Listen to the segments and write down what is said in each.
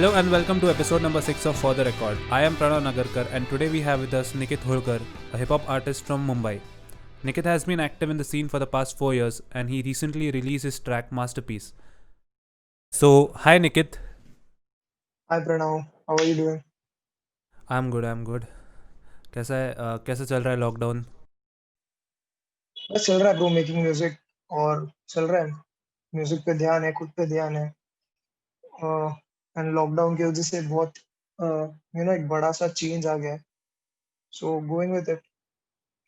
Hello and welcome to episode number 6 of For the Record. I am Pranav Nagarkar and today we have with us Nikit Holkar, a hip hop artist from Mumbai. Nikit has been active in the scene for the past 4 years and he recently released his track Masterpiece. So, hi Nikit. Hi Pranav, how are you doing? I'm good. कैसा चल रहा है lockdown? बस चल रहा है bro, making music और चल रहा है। म्यूजिक पे ध्यान है, खुद पे ध्यान है। एंड लॉकडाउन की वजह से बहुत एक बड़ा सा चेंज आ गया है। सो गोइंग विद इट,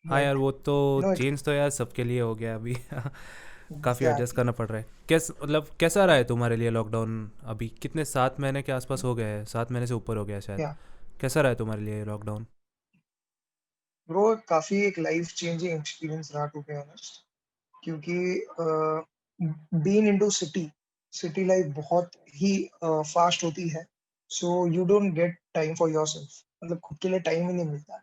हाँ यार, लाइक वो तो इट चेंज तो यार सबके लिए हो गया अभी. काफ़ी एडजस्ट एग्जैक्टली। करना पड़ रहा है. कैसा रहा है तुम्हारे लिए लॉकडाउन? अभी कितने 7 महीने के आसपास हो गए हैं, 7 महीने से ऊपर हो गया है शायद. या कैसा रहा है तुम्हारे लिए लॉकडाउन? ब्रो, काफी एक लाइफ चेंजिंग एक्सपीरियंस रहा टू बी ऑनेस्ट, क्योंकि being into city, city life बहुत ही फास्ट होती है। So you don't get time for yourself, मतलब खुद के लिए टाइम ही नहीं मिलता।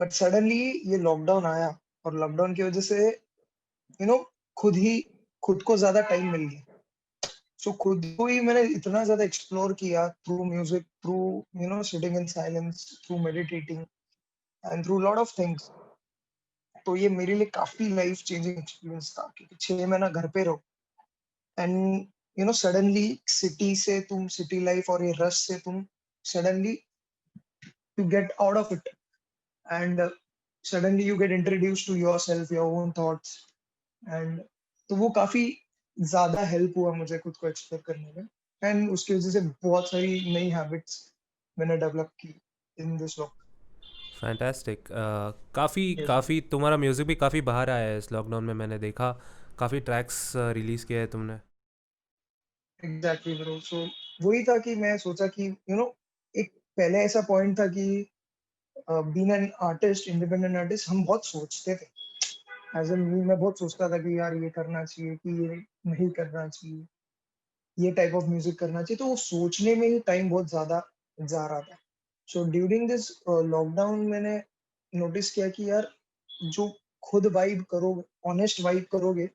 बट सडनली ये लॉकडाउन आया और लॉकडाउन की वजह से यू नो खुद ही खुद को ज्यादा टाइम मिल गया। सो खुद को ही मैंने इतना ज्यादा एक्सप्लोर किया through music, through sitting in silence, through meditating and through lot of things. तो ये मेरे लिए काफी लाइफ चेंजिंग एक्सपीरियंस था, क्योंकि 6 महीना घर पे रहो एंड सडनली सिटी से तुम, सिटी लाइफ और ये रश से तुम suddenly you get out of it and suddenly you get introduced to yourself, your own thoughts, and तो वो काफी ज्यादा हेल्प हुआ मुझे खुद को एक्सप्लोर करने में। एंड उसकी वजह से बहुत सारी नई हैबिट्स मैंने डेवलप की इन दिस वक्त। फैंटास्टिक. काफ़ी यस काफ़ी तुम्हारा म्यूज़िक भी काफ़ी बाहर आया है इस लॉकडाउन में, मैंने देखा. काफ़ी ट्रैक्स रिलीज़ किए हैं तुमने. Exactly bro. सो वही था कि मैं सोचा कि एक पहले ऐसा पॉइंट था कि being an artist, independent artist, हम बहुत सोचते थे। एज एन मी, मैं बहुत सोचता था कि यार ये करना चाहिए कि ये नहीं करना चाहिए, ये टाइप ऑफ म्यूजिक करना चाहिए। तो वो सोचने में ही टाइम बहुत ज्यादा जा रहा था। सो ड्यूरिंग दिस लॉकडाउन मैंने नोटिस किया कि यार, जो खुद वाइब करोगे, ऑनेस्ट वाइब करोगे,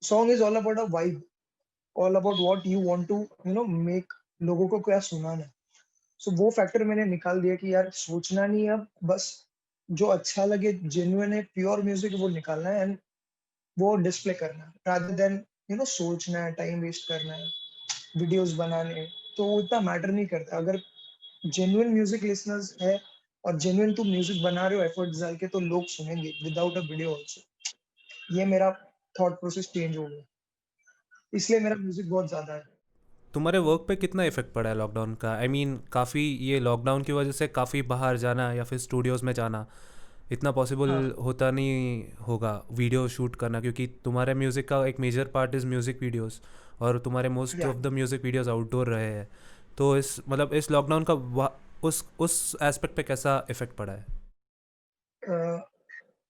song is all about a vibe, all about what you want to make, लोगों को क्या सुनाना है। सो वो फैक्टर मैंने निकाल दिया कि यार सोचना नहीं है अब, बस जो अच्छा लगे, जेन्युइन है, प्योर म्यूजिक, वो निकालना है एंड वो डिस्प्ले करना है, रादर देन सोचना है, टाइम वेस्ट करना है, वीडियोस बनाने। तो वो इतना मैटर नहीं करता अगर जेन्युइन म्यूजिक लिसनर्स है और जेन्युइन तुम म्यूजिक बना रहे हो एफर्ट्स डाल के, तो लोग सुनेंगे विदाउट अ वीडियो ऑल्सो। ये मेरा थॉट प्रोसेस चेंज हो गया, इसलिए मेरा म्यूजिक बहुत ज्यादा है। तुम्हारे वर्क पे कितना इफेक्ट पड़ा है लॉकडाउन का? आई मीन काफ़ी, ये लॉकडाउन की वजह से काफ़ी बाहर जाना या फिर स्टूडियोज़ में जाना इतना पॉसिबल हाँ होता नहीं होगा, वीडियो शूट करना, क्योंकि तुम्हारे म्यूज़िक का एक major part is music videos, और तुम्हारे मोस्ट या of the music videos outdoor रहे हैं. तो इस लॉकडाउन का उस एस्पेक्ट पे कैसा इफेक्ट पड़ा है?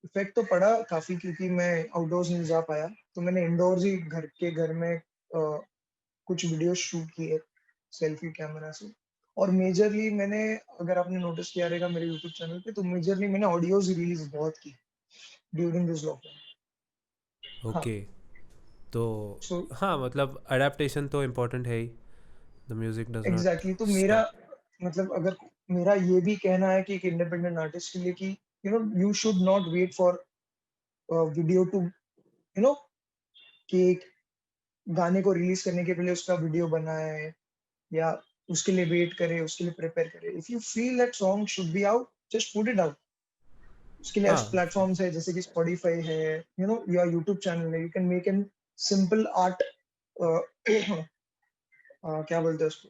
इफेक्ट तो पड़ा काफी, क्योंकि मैं आउटडोर्स नहीं जा पाया। तो मैंने इंडोर्स ही घर में कुछ वीडियो शूट किए सेल्फी कैमरा से। और मेजरली मैंने, अगर आपने नोटिस किया रहेगा मेरे यूट्यूब चैनल पे, तो मेजरली मैंने ऑडियोज रिलीज बहुत की ड्यूरिंग दिस लॉकडाउन। हाँ। ओके. तो सो हाँ, मतलब अडेप्टेशन तो इम्पोर्टेंट है ही. The music does not exactly, तो मेरा स्टॉप. मतलब, अगर मेरा ये भी कहना है कि एक इंडिपेंडेंट आर्टिस्ट के लिए कि you should not wait for video to कि एक गाने को रिलीज करने के पहले उसका वीडियो बनाए, या उसके लिए वेट करे, उसके लिए प्रिपेयर करे। If you feel that song should be out, just put it out. उसके लिए हाँ. प्लेटफॉर्म्स है, जैसे कि स्पॉटिफाई है, या यूट्यूब चैनल है। You can make an simple art, क्या बोलते हैं उसको,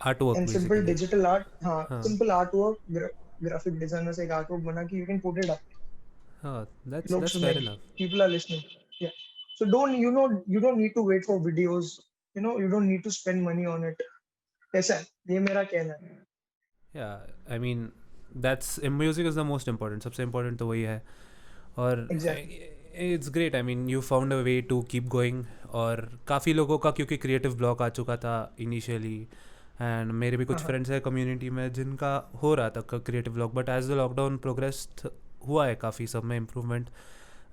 art work and simple basically. Digital art. हाँ, हाँ. Simple art work, graphic designer से एक आर्ट वर्क बना के you can put it up. हाँ, लोग दैट्स फेयर सुनेंगे, enough. People are listening. Yeah so don't you don't need to wait for videos, you don't need to spend money on it. ऐसा है, ये मेरा कहना है। या I mean that's music is the most important, सबसे important तो वही है. और exactly. It's great. I mean you found a way to keep going. और काफ़ी लोगों का क्योंकि क्रिएटिव ब्लॉक आ चुका था इनिशियली, एंड मेरे भी हाँ कुछ हाँ फ्रेंड्स हैं कम्युनिटी में जिनका हो रहा था creative block, but as the lockdown progress हुआ है काफ़ी, सब में improvement.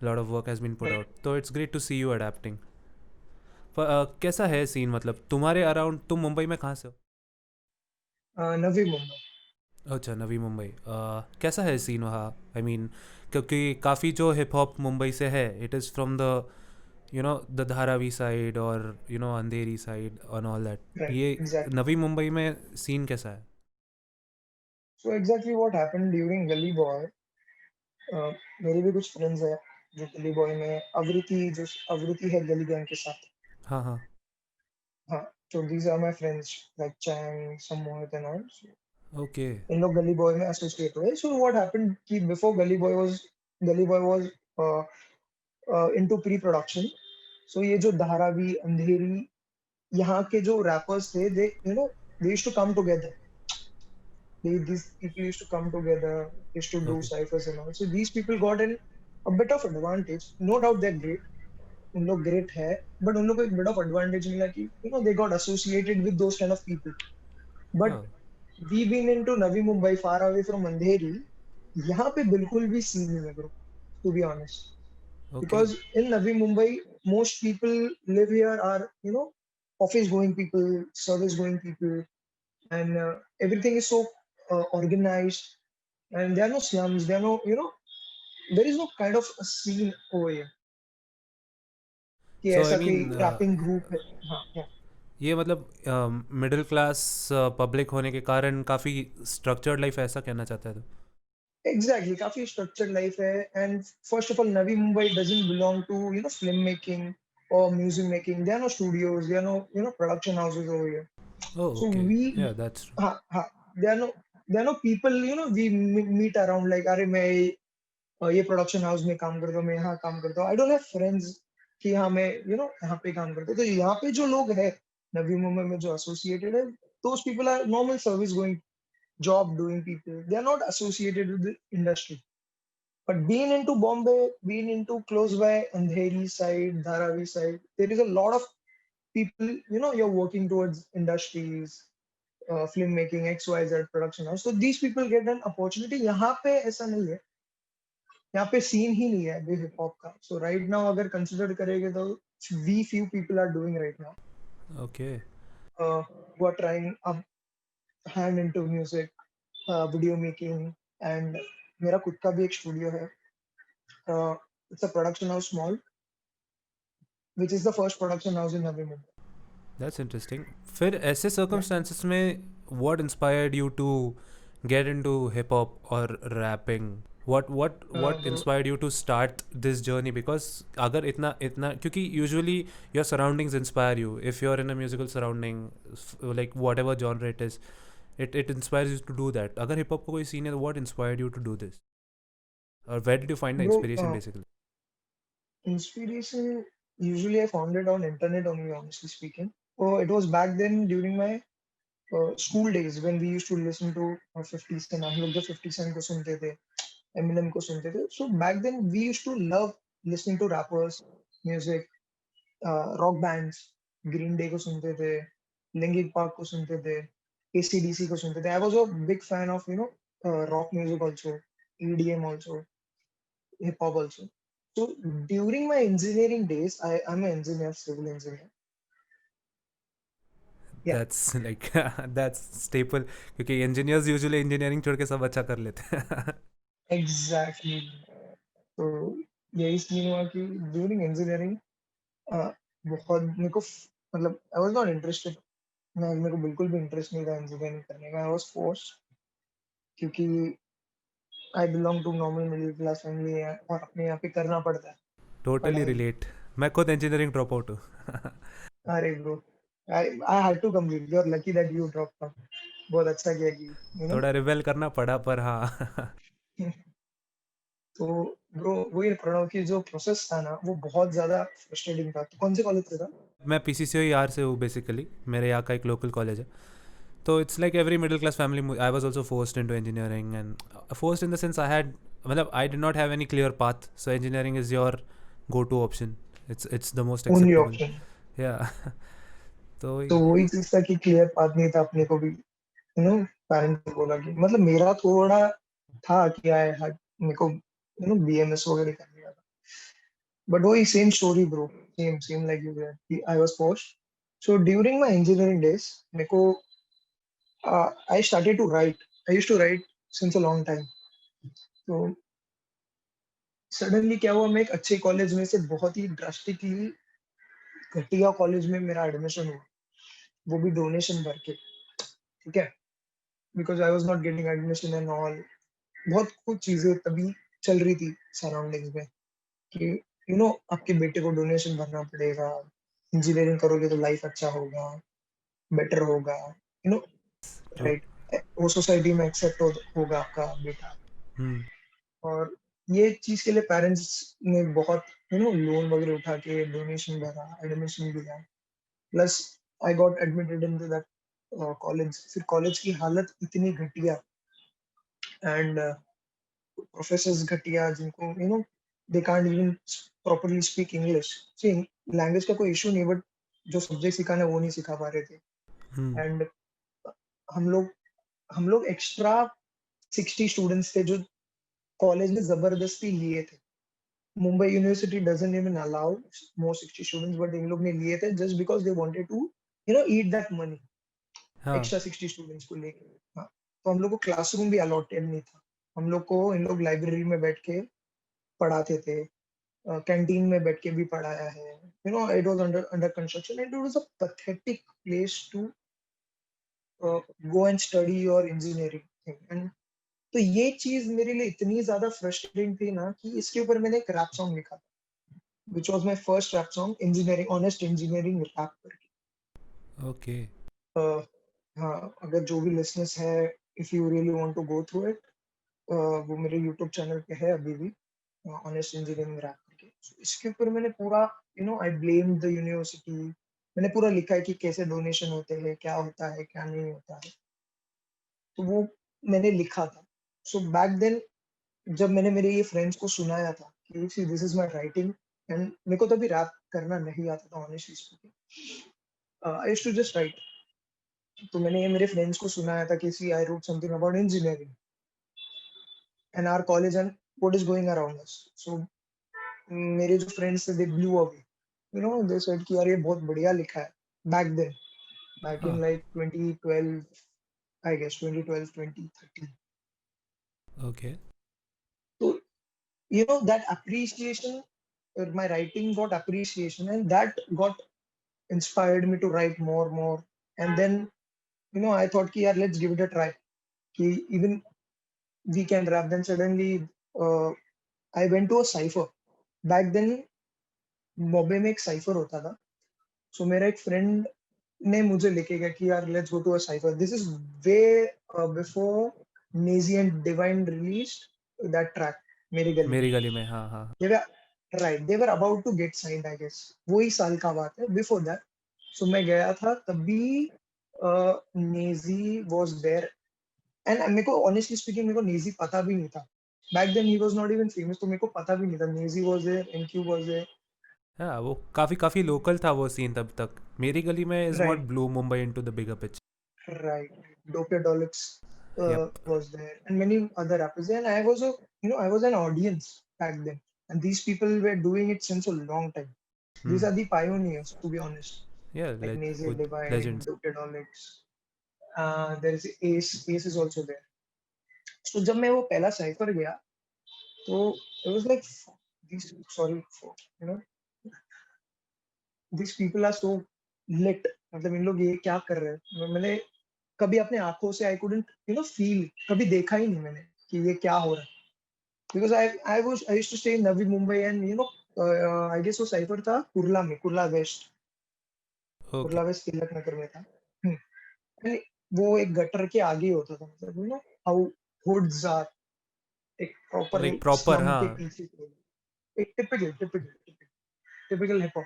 Lot of work has been put out, तो it's great to see you adapting. कैसा है सीन, मतलब तुम्हारे अराउंड, तुम मुंबई में कहाँ से हो? नवी मुंबई। अच्छा, नवी मुंबई। कैसा है सीन वहाँ? आई मीन, क्योंकि काफ़ी जो हिप हॉप मुंबई से है, it is from the the Dharavi side और अंधेरी साइड और ऑल दैट। राइट, ये एग्जैक्टली। नवी मुंबई में सीन कैसा है? So exactly what happened during गली बॉय। मेरे भी कुछ फ्रेंड्स हैं जो गली बॉय में, अवृति है गली गैंग के साथ। हाँ हाँ। हाँ, तो these are my friends like Chang, Samohit and all. Okay. इन लोग गली बॉय में एसोसिएट हुए। सो व्हाट हैपेंड कि before Gully Boy was into pre production. So ये जो धारावी, अंधेरी, यहाँ के जो रैपर्स थे, they used to come together. These people used to come together, used to do okay. ciphers and all. So these people got in a bit of advantage. No doubt they're great. उन लोग great है, but उन लोग को एक bit of advantage मिला कि they got associated with those kind of people. But हाँ। we being into Navi Mumbai, far away from Andheri, यहाँ पे बिल्कुल भी scene नहीं है bro, to be honest. Okay. Because in Navi Mumbai, most people live here are office going people, service going people, and everything is so organized, and there are no slums, there are no, there is no kind of a scene over here कि सो आई ऐसा कोई mean, wrapping group है। हाँ, yeah. ये मतलब middle class public होने के कारण काफ़ी स्ट्रक्चर्ड लाइफ, ऐसा कहना चाहता है तो? Exactly, काफी structured life है, and first of all, Navi Mumbai doesn't belong to film making or music making. There are no studios, there are no production houses over here. Oh So okay. we, या that's true. हाँ हाँ, there are no there are no people, we meet around like, अरे मैं ये production house में काम करता हूँ, मैं यहाँ काम करता हूँ। आई डोंट हैव फ्रेंड्स कि हाँ मैं यहाँ पे काम करता हूँ। तो यहाँ पे जो लोग हैं नवी मुंबई में जो एसोसिएटेड है, those people are normal service going, job doing people, they are not associated with the industry. But being into Bombay, being into close by Andheri side, Dharavi side, there is a lot of people, you're working towards industries, film making, XYZ production house. So these people get an opportunity. यहाँ पे ऐसा नहीं है, यहाँ पे scene ही नहीं है अभी हिप हॉप का। सो राइट नाउ अगर कंसिडर करेंगे तो we few people are doing right now, okay. who are trying a hand into music, video making, and मेरा खुद का भी एक स्टूडियो है। It's a production house small, which is the first production house in Navi Mumbai. That's interesting. फिर ऐसे Yeah. Circumstances में what inspired you to get into hip hop और rapping? what Bro, inspired you to start this journey? Because अगर इतना क्योंकि usually your surroundings inspire you if you're in a musical surrounding, like whatever genre it is, it inspires you to do that. अगर hip hop का कोई scene है तो what inspired you to do this, or where did you find the bro, inspiration basically? inspiration usually I found it on internet only, honestly speaking. Oh, it was back then during my school days when we used to listen to 50 Cent. हम लोग जब 50 Cent को सुनते थे, Eminem को सुनते थे. So back then we used to love listening to rappers, music, rock bands. Green Day को सुनते थे, Linkin Park को सुनते थे, AC/DC को सुनते थे. I was a big fan of rock music also, EDM also, hip hop also. So during my engineering days, I'm an engineer, civil engineer. Yeah, That's like that's staple, क्योंकि engineers usually engineering छोड़ के सब अच्छा कर लेते हैं। exactly. तो यही सीन हुआ कि ड्यूरिंग इंजीनियरिंग बहुत मेरे को मतलब आई वाज नॉट इंटरेस्टेड। मैं मेरे को बिल्कुल भी इंटरेस्ट नहीं था इंजीनियरिंग करने का। आई वाज फोर्स क्योंकि I belong to normal middle class family है और अपने यहाँ पे करना पड़ता है टोटली पढ़ाई। रिलेट। मैं खुद इंजीनियरिंग ड्रॉप आउट हूँ। अरे bro, I had to complete, you are lucky that you drop out. बहुत अच्छा किया कि यू नो। थोड़ा रिबेल करना पड़ा पर हाँ। तो ब्रो वही प्रणव की जो प्रोसेस था ना वो बहुत ज्यादा फ्रस्ट्रेटिंग था। तो कौन से कॉलेज से था? मैं पीसीसीओ आर से हूँ बेसिकली, मेरे यहाँ का एक लोकल कॉलेज है। तो it's like every middle class family, I was also forced into engineering, and forced in the sense I had, मतलब I did not have any clear path, so engineering is your go to option, it's the most only acceptable. Option. Yeah तो तो वही चीज था कि clear path नहीं था अपने को भी, पेरेंट्स ने बोला कि मतलब मेरा थोड़ा था कि आए मेरे को बीएमएस वगैरह करने का था। but वही same story bro, same like you said, I was posh. So during my engineering days मेरे को I started to write. I used to write since a long time. तो सडनली क्या हुआ, मैं एक अच्छे कॉलेज में से बहुत ही ड्रास्टिकली घटिया कॉलेज में मेरा एडमिशन हुआ, वो भी डोनेशन भर के, ठीक है, because I was not getting admission and all. बहुत कुछ चीजें तभी चल रही थी सराउंडिंग्स में कि आपके बेटे को डोनेशन भरना पड़ेगा, इंजीनियरिंग करोगे तो लाइफ अच्छा होगा, बेटर होगा, यू नो True. राइट, वो सोसाइटी में एक्सेप्ट होगा आपका बेटा। Hmm. और ये चीज के लिए पेरेंट्स ने बहुत लोन वगैरह उठा के डोनेशन भरा, एडमिशन दिया, plus I got admitted into that college. फिर कॉलेज की हालत इतनी घटिया एंड प्रोफेसर्स घटिया, जिनको they can't even properly speak English. See, language का कोई इशू नहीं, बट जो सब्जेक्ट सिखाना है वो नहीं सिखा पा रहे थे। Hmm. एंड हम लोग हम लोग एक्स्ट्रा 60 स्टूडेंट्स थे जो कॉलेज में जबरदस्ती लिए थे। Mumbai university doesn't even allow more 60 students, but इन लोग ने लिए थे just because they wanted to eat that money, हाँ. एक्स्ट्रा 60 स्टूडेंट्स को लेके। हाँ, तो हम लोग को क्लासरूम भी अलॉटेड नहीं था। हम लोग को इन लोग लाइब्रेरी में बैठ के पढ़ाते थे, कैंटीन में बैठ के भी पढ़ाया है। It was under under construction and it was a pathetic place to go and study your engineering and. तो ये चीज मेरे लिए इतनी ज्यादा फ्रस्ट्रेटिंग थी ना कि इसके ऊपर मैंने एक रैप सॉन्ग लिखा, which was my first rap song, engineering, honest engineering rap करके। Okay. uh, हाँ, अगर जो भी listeners है, if you really want to go through it, वो मेरे YouTube चैनल पे है अभी भी, honest engineering rap करके। So, इसके ऊपर मैंने पूरा I blame the university, मैंने पूरा लिखा है कि कैसे डोनेशन होते हैं, क्या होता है क्या नहीं होता है, तो वो मैंने लिखा था। सो बैक देन जब मैंने मेरे ये फ्रेंड्स को सुनाया था कि see this is my writing, and मेरे को तभी रैप करना नहीं आता था honestly speaking, I used to just write. तो मैंने ये मेरे फ्रेंड्स को सुनाया था कि see I wrote something about engineering and our college and what is going around us. So मेरे जो फ्रेंड्स थे they blew away, they said कि यार ये बहुत बढ़िया लिखा है। बैक देन, बैक इन हाँ. Like 2012, I guess 2012 2013। Okay. तो that appreciation, my writing got appreciation and that got inspired me to write more. And then I thought ki yaar let's give it a try, ki even we can rap. Then suddenly uh, I went to a cipher. Back then Bombay में एक cipher होता था। सो मेरा एक friend ने मुझे लेके गया कि यार let's go to a cypher. This is way before Naezy and Divine released that track Meri Gali में। मेरी गली में, हाँ हाँ. they were they were about to get signed, I guess, वही साल का बात है, बिफोर दैट। सो मैं गया था तभी, नेजी वाज देयर एंड मेरे को ऑनेस्टली स्पीकिंग मेरे को नेजी पता भी नहीं था। Back then he was not even famous, तो मेरे को पता भी नहीं था Naezy was there, NQ was there. हाँ, वो काफ़ी काफ़ी लोकल था वो सीन तब तक. मेरी गली में is what right, blue Mumbai into the bigger pitch. right, Dopeadolics Yep. was there and many other rappers, and I was I was an audience back then, and these people were doing it since a long time. These Hmm. are the pioneers, to be honest, Yeah, like like Nazi with Divine, legends. Dopeadolics. There is Ace is also there. So जब मैं वो पहला cipher गया, तो it was like these, sorry for, these people are so lit, मतलब इन लोग ये क्या कर रहे हैं। मैंने कभी अपने आंखों से आई कुडंट फील, कभी देखा ही नहीं मैंने कि ये क्या हो रहा है। Because I used to stay in Navi Mumbai and I guess वो साइफर था कुर्ला में, Okay. कुर्ला वेस्ट तिलक नगर में था। And वो एक गटर के आगे ही होता था, मतलब हाउ हुड्स आर, एक प्रॉपर Like proper, स्लम के हाँ. पीछे, एक typical hip hop.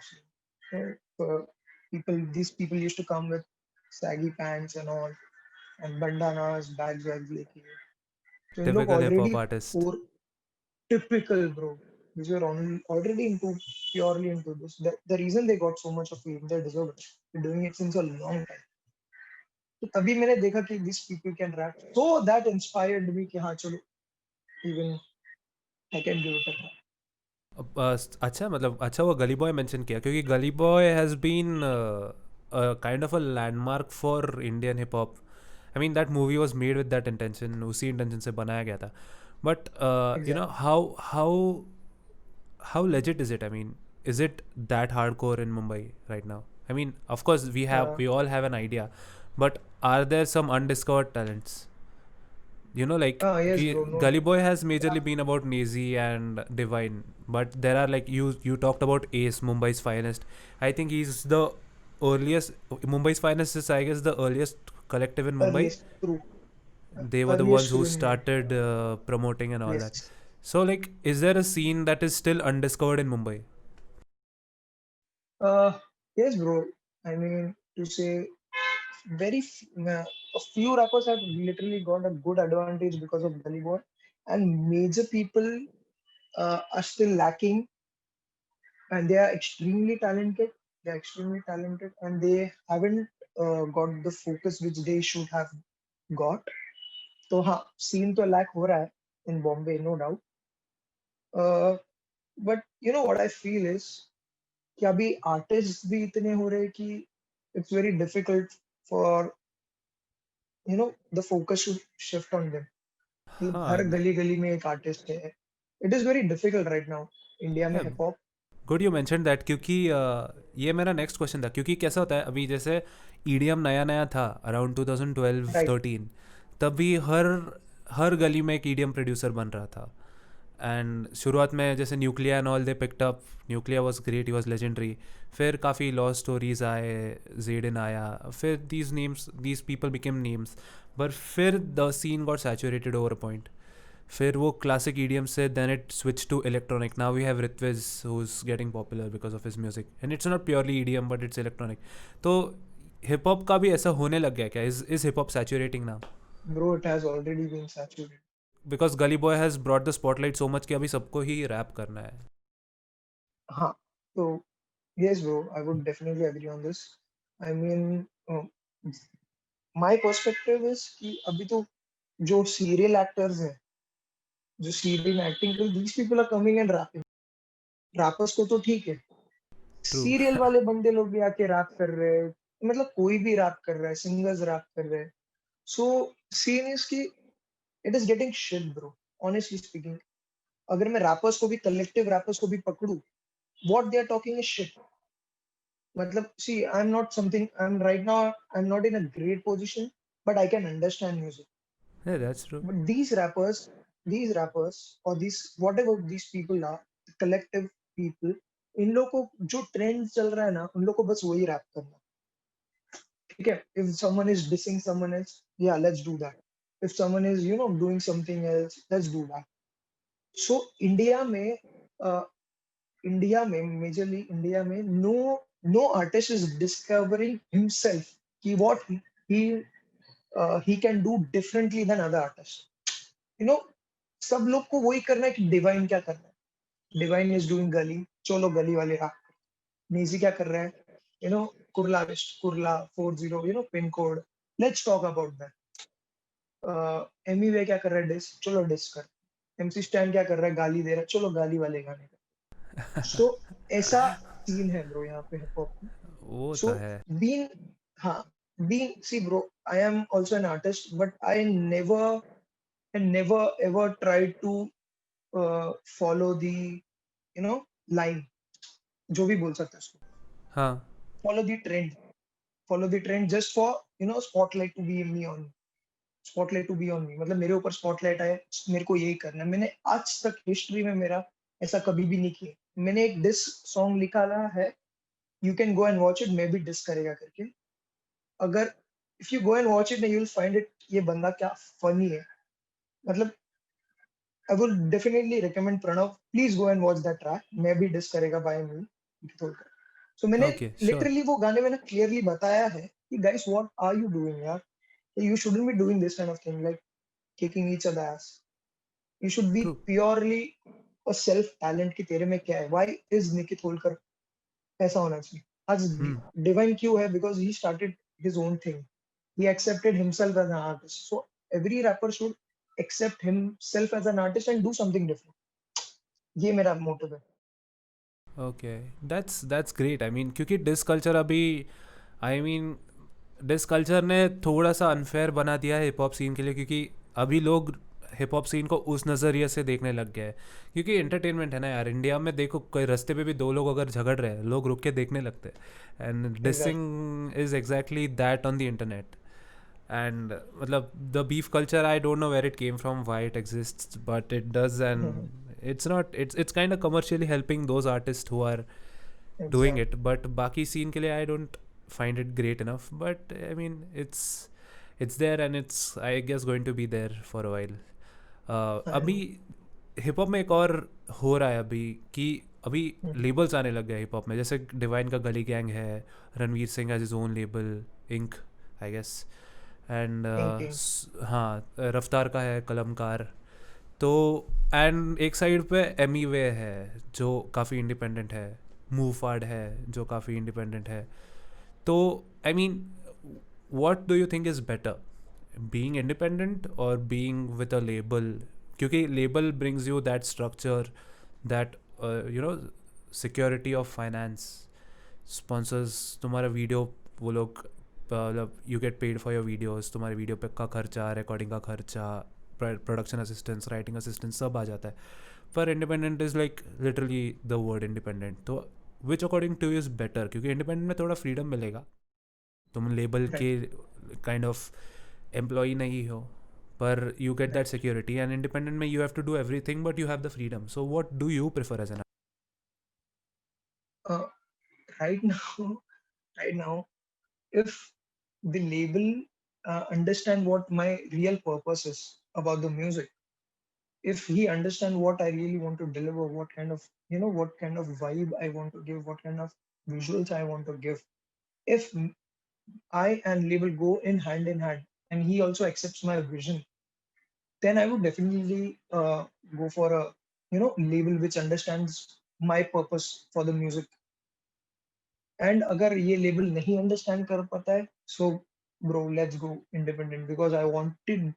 These people used to come with saggy pants and all, and bandanas, bags लेके। तो इन लोग Typical hip hop already artist. typical, bro. These were already purely into this. The reason they got so much of fame, they deserve it. They're doing it since a long time. तो तभी मैंने देखा कि these people can rap. So that inspired me कि हाँ चलो, even I can give it a try. अच्छा मतलब अच्छा वो गली बॉय मेंशन किया क्योंकि Gully Boy has been kind of a landmark for Indian hip hop. I mean that movie was made with that intention, उसी इंटेंशन से बनाया गया था. But you know Exactly. how legit is it? I mean, is it that hardcore in Mumbai right now? I mean, of course Uh, we all have an idea, but are there some undiscovered talents? You know, like yes, bro. No. Gully Boy has Yeah. majorly been about Nazy and Divine, but there are like you talked about Ace, Mumbai's finest. I think he's the earliest. Mumbai's finest is, I guess, the earliest collective in Mumbai. Earliest, true. They were the ones Earliest who true in Mumbai. started promoting and all that. Yes. So, like, is there a scene that is still undiscovered in Mumbai? Uh, yes, bro. I mean, to say a few rappers have literally got a good advantage because of Gully Boy, and major people are still lacking, and they are extremely talented. They are extremely talented, and they haven't got the focus which they should have got. तो हाँ, scene तो lack हो रहा है in Bombay, no doubt. But you know what I feel is कि अभी artists भी इतने हो रहे हैं कि it's very difficult for the focus should shift on them. मतलब हाँ, हर गली गली में एक आर्टिस्ट है. It is very difficult right now India में yeah, hip hop. Good you mention that क्योंकि ये मेरा नेक्स्ट क्वेश्चन था क्योंकि कैसा होता है अभी जैसे ईडीएम नया नया था अराउंड 2012 राइट. 13 तभी हर गली में एक ईडीएम प्रोड्यूसर बन रहा था. एंड शुरुआत में जैसे Nucleya and all they picked up. Nucleya was great, he was legendary. फिर काफ़ी लॉ स्टोरीज आए, जेडन आया, फिर these people became names. But फिर the scene got saturated over a point. फिर वो क्लासिक ईडीएम से then it switch to electronic. Now we have Ritviz who is getting popular because of his music and it's not purely EDM but it's electronic. तो hip hop का भी ऐसा होने लग गया क्या? Is hip hop saturating now? Bro, it has already been saturated. Because Gully Boy has brought the spotlight so much कि अभी सबको ही रैप करना है. हाँ. तो yes, bro, I would definitely agree on this. I mean, my perspective is कि अभी तो जो serial actors हैं, जो serial acting कर, these people are coming and rapping. Rappers को तो ठीक है. ट्रू. सीरियल वाले बंदे लोग भी आके रैप कर रहे हैं. मतलब कोई भी रैप कर रहा है, सिंगर्स रैप कर रहे हैं. सो सीन इज की it is getting shit bro, honestly speaking. अगर मैं रैपर्स को भी, कलेक्टिव रैपर्स को भी पकड़ू, what they are talking is shit. मतलब see I am not something, I am right now, I am not in a great position, but I can understand music. That's true. But these rappers or these whatever these people are, collective people, इन लोग को जो trend चल रहा है ना, उन लोग को बस वही रैप करना. ठीक है. If someone is dissing someone else, yeah, let's do that. If someone is doing something else, let's do that. So uh, India में no artist is discovering himself कि what he he can do differently than other artists. you know सब लोग को वही करना है कि divine क्या कर रहा है. डिवाइन इज डूइंग गली, चलो गली वाले रैप. नेजी क्या कर रहा है? You know Kurla west, Kurla 40, pin code. Let's talk about that. Emiway क्या कर रहा है? डिस, चलो डिस कर. एमसी स्टैन क्या कर रहा है? गाली दे रहा है, चलो गाली वाले गाने कर. सो ऐसा सीन है ब्रो यहाँ पे हिप हॉप में. वो तो सो है. बीन हाँ, been see bro, I am also an artist, but I never ever tried to follow the line, जो भी बोल सकते हैं उसको. हाँ. follow the trend, follow the trend just for spotlight to be me on spotlight to be on me. मतलब मेरे ऊपर स्पॉटलाइट आए, मेरे को यही करना है. मैंने आज तक हिस्ट्री में मेरा ऐसा कभी भी नहीं किया. मैंने एक डिस सॉन्ग निकाला है, you can go and watch it, maybe diss करेगा करके. अगर if you go and watch it, you will find it, ये बंदा क्या फनी है. मतलब I would definitely recommend Pranav, please go and watch that track, maybe diss करेगा by me. So मैंने ओके, श्योर. लिटरली वो गाने में ना क्लियरली बताया है कि guys what are you doing यार. You shouldn't be doing this kind of thing, like kicking each other ass. You should be true. purely a self talent कि तेरे में क्या है. Why is निकित होलकर ऐसा होना चाहिए? आज हम्म. डिवाइन क्यों है? Because he started his own thing. He accepted himself as an artist. So every rapper should accept himself as an artist and do something different. ये मेरा मोटिव है. Okay, that's great. I mean क्योंकि diss culture अभी, I mean diss culture ने थोड़ा सा unfair बना दिया है हिप हॉप सीन के लिए, क्योंकि अभी लोग हिप हॉप सीन को उस नज़रिए से देखने लग गए हैं। क्योंकि एंटरटेनमेंट है ना यार, इंडिया में देखो कोई रास्ते पे भी दो लोग अगर झगड़ रहे हैं, लोग रुक के देखने लगते हैं। And exact. Dissing is exactly that on the internet. And मतलब the beef culture, I don't know where it came from, why it exists, but it does. And it's not, it's kind of commercially helping those artists who are doing exact. it, but बाकी scene के लिए I don't find it great enough, but I mean it's there, and it's I guess going to be there for a while. आई अभी no. Hip hop में एक और हो रहा है अभी कि अभी लेबल्स आने लग गए हिप हॉप में, जैसे डिवाइन का गली गैंग है, Ranveer Singh has his own label, Inc, I guess. And thinking. हाँ, रफ्तार का है कलमकार। तो एंड एक साइड पे एमी वे है जो काफ़ी इंडिपेंडेंट है, मूफाड है जो काफ़ी इंडिपेंडेंट है। तो I mean what do you think is better, being independent or being with a label? क्योंकि label brings you that structure, that you know, security of finance, sponsors तुम्हारा वीडियो, वो लोग मतलब you get paid for your videos, तुम्हारे video पे का खर्चा, recording का खर्चा, प्रोडक्शन असिस्टेंस, राइटिंग असिस्टेंस सब आ जाता है। पर independent is like literally the word independent. तो which according to is better? क्योंकि इंडिपेंडेंट में थोड़ा फ्रीडम मिलेगा, तुम लेबल के काइंड ऑफ एम्प्लॉई नहीं हो, पर you get that security. And independent में you have to do everything but you have the freedom. So what do you prefer as an? Right now, right now, if the label understand what my real purpose is about the music, if he understand what I really want to deliver, what kind of, what kind of vibe I want to give, what kind of visuals I want to give, if I and label go in hand and he also accepts my vision, then I would definitely go for a, label which understands my purpose for the music. And अगर ये label नहीं understand कर पाता है, so bro let's go independent, because I wanted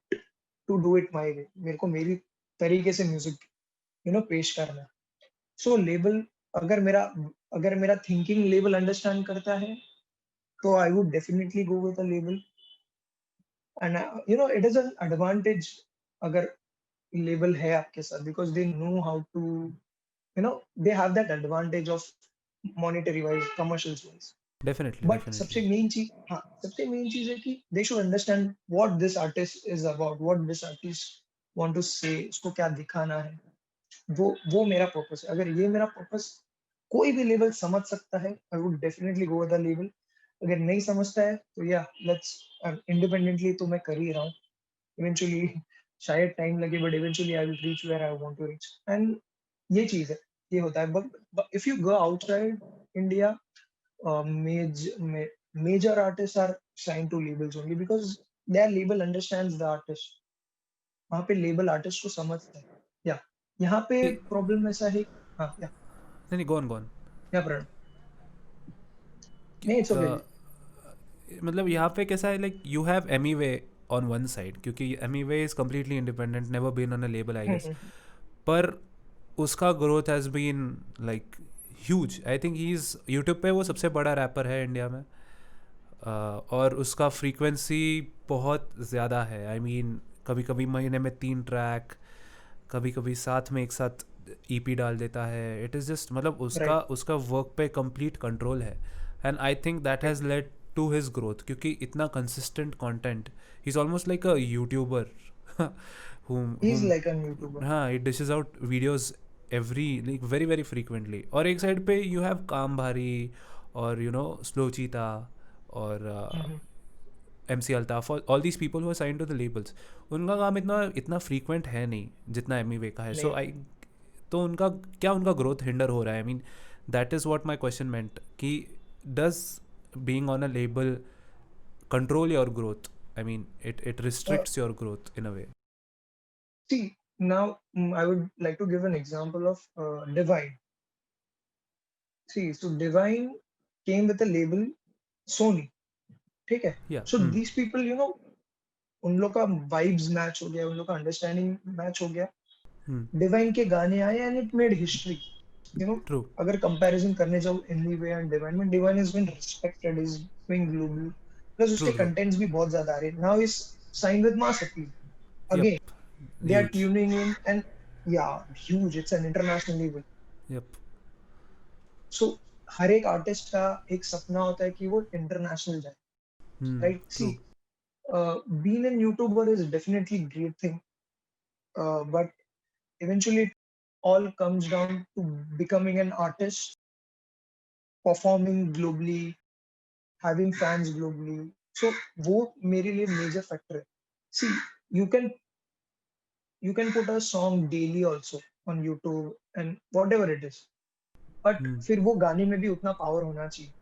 to do it my way. मेरे को मेरी तरीके से म्यूजिक पेश करना है। सो लेबल, अगर मेरा अगर मेरा थिंकिंग लेबल अंडरस्टैंड करता है, तो I would definitely go with a label. And it is an advantage अगर लेबल है आपके साथ, because they know how to, they have that advantage of monetary wise, commercial wise. Definitely, but definitely. सबसे main चीज, हाँ, सबसे main चीज है कि they should understand what this artist is about, what this artist want to say, उसको क्या दिखाना है। वो मेरा पर्पस है। अगर ये मेरा पर्पस कोई भी लेवल समझ सकता है, आई would definitely go with the level. अगर नहीं समझता है तो या लेट्स, इंडिपेंडेंटली तो मैं कर ही रहा हूँ। इवेंचुअली शायद टाइम लगे, but eventually I will reach where I want to reach. And ये चीज है, ये होता है। But if you go outside India, major artists are signed to labels only because their label understands the artist. वहाँ पे label artist को समझता है। या यहाँ पे नहीं प्रॉब्लम ऐसा है। हाँ, या नहीं, गॉन गॉन। या प्रण, नहीं इट्स ओके। मतलब यहाँ पे कैसा है, like you have Emiway on one side, क्योंकि Emiway is completely independent, never been on a label I guess. पर उसका growth has been like huge. I think he is YouTube पे वो सबसे बड़ा रैपर है इंडिया में। और उसका फ्रीक्वेंसी बहुत ज़्यादा है। आई मीन कभी कभी महीने में 3 ट्रैक, कभी कभी साथ में एक साथ ईपी डाल देता है। इट इज़ जस्ट मतलब उसका राइट, उसका वर्क पे कंप्लीट कंट्रोल है। And I think that has led to his growth, क्योंकि इतना consistent content, he is almost like a YouTuber he is whom like an YouTuber. हाँ, it dishes out videos every like very very frequently. और एक side पे you have काम भारी और you know Slow Cheetah और M C Altaf, all these people who are sign to the labels. उनका काम इतना इतना फ्रीक्वेंट है नहीं जितना एमी वे का है। सो नहीं, आई, तो उनका क्या, उनका ग्रोथ हिंडर हो रहा है? I mean that is what my question meant कि does being on a label control your growth? I mean it restricts your growth in a way. See now I would like to give an example of Divine. See so Divine came with a label Sony, ठीक है। या सो these people, उन लोग का vibes match हो गया, उन लोग का अंडरस्टैंडिंग मैच हो गया। डिवाइन के गाने आए and it made history. True. अगर कंपैरिजन करने जाओ एनवी एंड डिवाइन में, Divine is been respected, is going global, plus True. उसके True. कंटेंट्स भी बहुत ज्यादा आ रहे हैं। Now is sign with mass appeal Yep. Again, they are Huge. tuning in, and yeah, huge, it's an international level. Yep. So हर एक artist का एक सपना होता है कि वो इंटरनेशनल जाए, right? See, True. being a YouTuber is definitely great thing, but eventually it all comes down to becoming an artist, performing globally, having fans globally. So वो मेरे लिए major factor है. See, you can you can put a song daily also on YouTube and whatever it is, but Hmm. फिर वो गाने में भी उतना power होना चाहिए,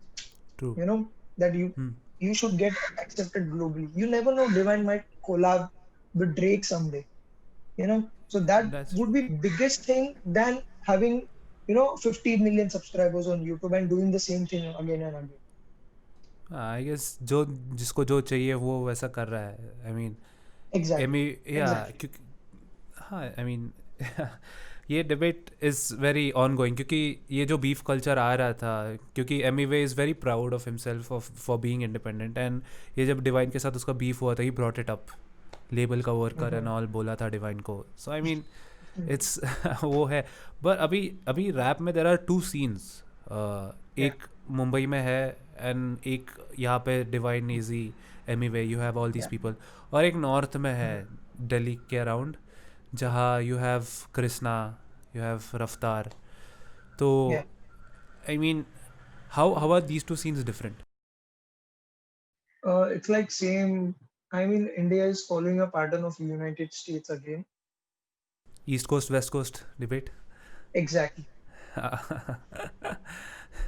True. you know, that Hmm. you should get accepted globally. You never know, Divine might collab with Drake someday, you know. So that That's would true. be biggest thing than having 50 million subscribers on YouTube and doing the same thing again and again. I guess जो जिसको जो चाहिए वो वैसा कर रहा है. I mean Exactly, एमी या exactly. क्योंकि हाँ आई मीन ये debate is very ongoing क्योंकि ये जो बीफ कल्चर आ रहा था क्योंकि Emiway is very proud of himself of for being independent and ये जब डिवाइन के साथ उसका बीफ हुआ था he brought it up label का वर्कर एंड Mhm. ऑल बोला था डिवाइन को. So I mean Mhm. It's वो है. बट अभी अभी रैप में there are two scenes. Yeah, एक मुंबई में है एंड एक यहाँ पे Divine easy Emiway you have all these yeah. People. और एक नॉर्थ में है Mhm. दिल्ली के अराउंड जहाँ you have Krishna you have Raftaar. तो Yeah. I mean how are these two scenes different. It's like same. I mean, India is following a pattern of United States again. East coast west coast debate. Exactly.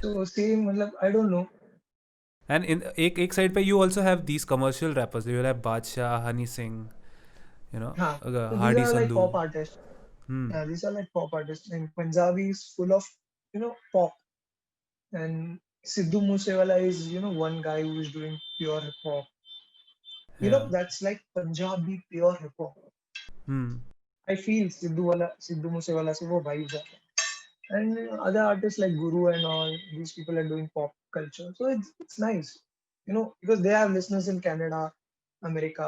So same. मतलब I don't know. And in एक side पे you also have these commercial rappers you have Badshah Honey Singh you know हाँ. So these Hardy are like Sandhu. pop artists. Yeah, these are like pop artists. And Punjabi is full of pop. And Sidhu Moosewala is one guy who is doing pure hip hop. या. That's like Punjabi pure hip hop. I feel Sidhu Moosewala se wo vibes are. And other artists like Guru and all, these people are doing pop culture. So it's nice, because they have listeners in Canada, America,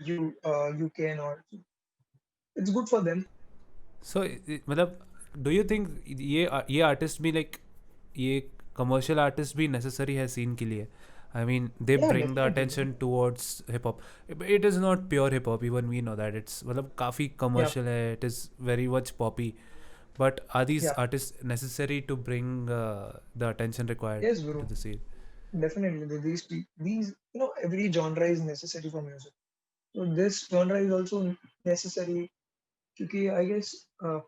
UK and all. It's good for them. So मतलब do you think ये artist भी like ये commercial artist भी necessary है scene के लिए. I mean they Yeah, bring the definitely. Attention towards hip hop. It is not pure hip hop even we know that it's मतलब काफ़ी Yeah, commercial है. It is very much poppy. But are these yeah. Artist necessary to bring the attention required Yes, to Guru. The scene. Definitely. These every genre is necessary for music. So this genre is also necessary क्योंकि I guess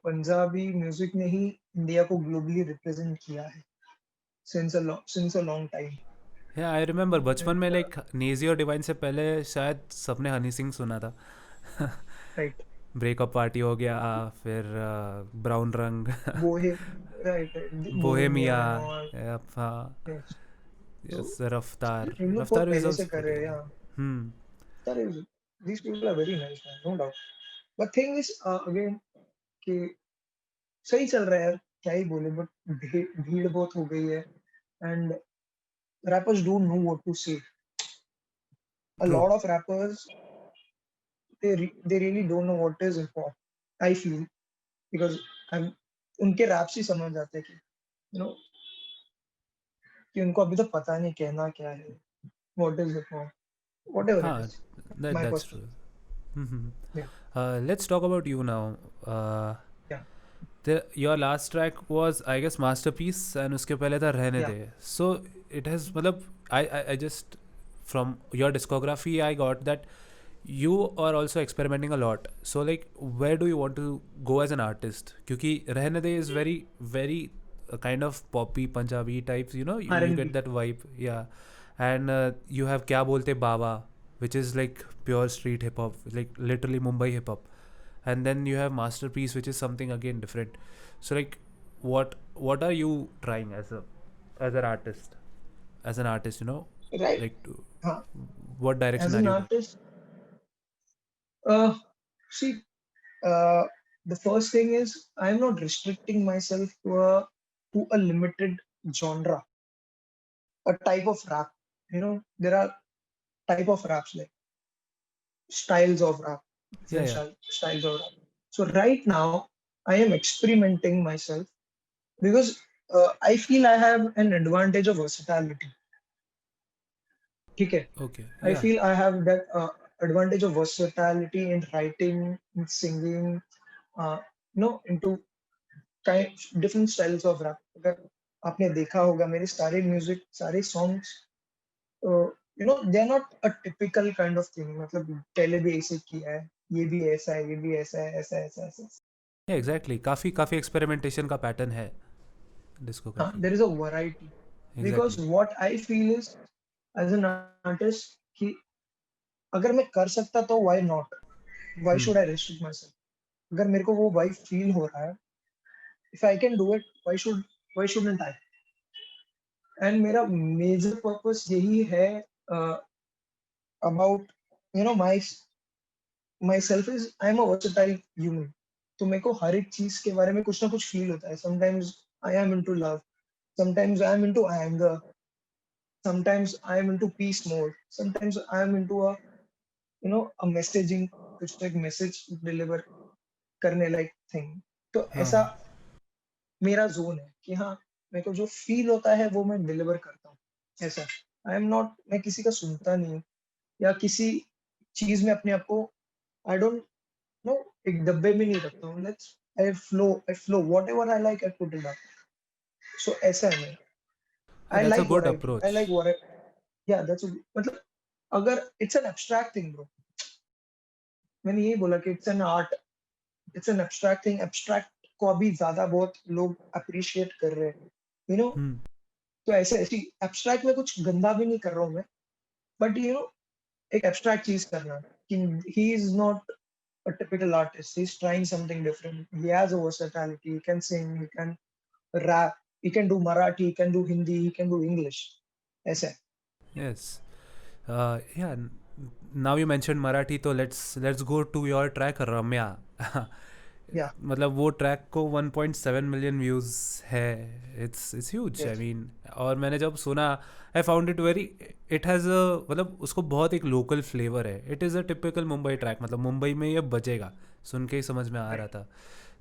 Punjabi music ने ही India को globally represent किया है since a long time. या I remember बचपन में And like Naezy और divine से पहले शायद सबने हनी सिंह सुना था. right, ब्रेकअप पार्टी हो गया फिर ब्राउन रंग Bohem, right, Bohemia Bohemia. and all. हाँ. Yes. So यस रफ्तार. इन लोग बहुत रफ्तार इज पहले से ऑल्सो कर प्रीटी रहे हैं, good. yeah. Hmm. That is, these people are very nice, man, no doubt. But thing is, again, कि सही चल रहा है यार, क्या ही बोले, बट भीड़ बहुत हो गई है, and rappers don't know what to say. A true. lot of rappers, they really don't know what is hip hop. I feel, because I'm उनके रैप्स ही समझ जाते हैं कि you know कि उनको अभी तो पता नहीं कहना क्या है, what is hip hop, whatever it हाँ is. My that's perspective. True. Yeah, let's talk about you now. yeah, your last track was I guess masterpiece and उसके पहले था रहने yeah. दे. सो इट हैज़ मतलब I just from your discography I got that you are also experimenting a lot. So like where do you want to go as an artist? Kyunki Rehne De is very very kind of poppy Punjabi types, you get R&B. that vibe. Yeah. And you have Kya Bolte Baba, which is like pure street hip hop, like literally Mumbai hip hop. And then you have Masterpiece, which is something again different. So like what are you trying as an artist, Right. like Huh. what As direction are an you going? artist, see, uh, The first thing is I'm not restricting myself to a limited genre, a type of rap. You know, there are type of raps like styles of rap, Yeah, different yeah. styles of rap. So right now I am experimenting myself because I feel I have an advantage of versatility. ठीक है? Okay. I Yeah. feel I have that advantage of versatility in writing, in singing, into kind different styles of rap. अगर आपने देखा होगा मेरे सारे music, सारे songs, they are not a typical kind of thing. मतलब पहले भी ऐसे किया है, ये भी ऐसा है, ये भी ऐसा है, ऐसा ऐसा ऐसा. Yeah, exactly. काफ़ी काफ़ी एक्सपेरिमेंटेशन का पैटर्न है हाँ, डिस्कोग्राफी देयर में. इज अ वैरायटी बिकॉज एग्जैक्टली. What I feel is as an artist कि अगर मैं कर सकता तो व्हाई नॉट, व्हाई हम्म. Should I restrict myself. अगर मेरे को वो वाई फील हो रहा है, if I can do it, why shouldn't I. And मेरा मेजर पर्पस यही है about myself is I am a versatile human. तो मेरे को हर एक चीज के बारे में कुछ ना कुछ फील होता है. Sometimes I am into love, sometimes I am into anger, sometimes I am into peace mode, sometimes I am into a messaging, कुछ तो एक मैसेज डिलीवर करने लाइक थिंग. तो हाँ, ऐसा हाँ. मेरा जोन है कि हाँ, मेरे को जो फील होता है वो मैं डिलीवर करता हूँ. ऐसा आई एम नॉट, मैं किसी का सुनता नहीं हूँ या किसी चीज में अपने आप को आई डोंट नो एक डब्बे में नहीं रखता हूँ. Let's I flow whatever I like I put it up. So ऐसा है मेरा. I that's a like good variety, I approach. Like yeah that's मतलब अगर it's an abstract thing bro. मैंने यही बोला कि it's an art, it's an abstract thing. Abstract को अभी ज्यादा बहुत लोग अप्रिशिएट कर रहे हैं, यू नो. हम्म. तो ऐसे ऐसी एब्स्ट्रैक्ट में कुछ गंदा भी नहीं कर रहा हूँ मैं, बट एक एब्स्ट्रैक्ट चीज करना कि he is not a typical artist. He's trying something different. He has a versatility. He can sing, he can rap, he can do Marathi, he can do Hindi, he can do English. ऐसे. Yes. Yeah. Now you mentioned Marathi, तो let's go to your track Ramya. Yeah. मतलब वो track को 1.7 million views है. It's huge, I Yes. Mean. और मैंने जब सुना, I found it very, it has a, मतलब उसको बहुत एक लोकल फ्लेवर है. It is a typical Mumbai track, मतलब मुंबई में ये बजेगा. सुन के ही समझ में आ Right. रहा था.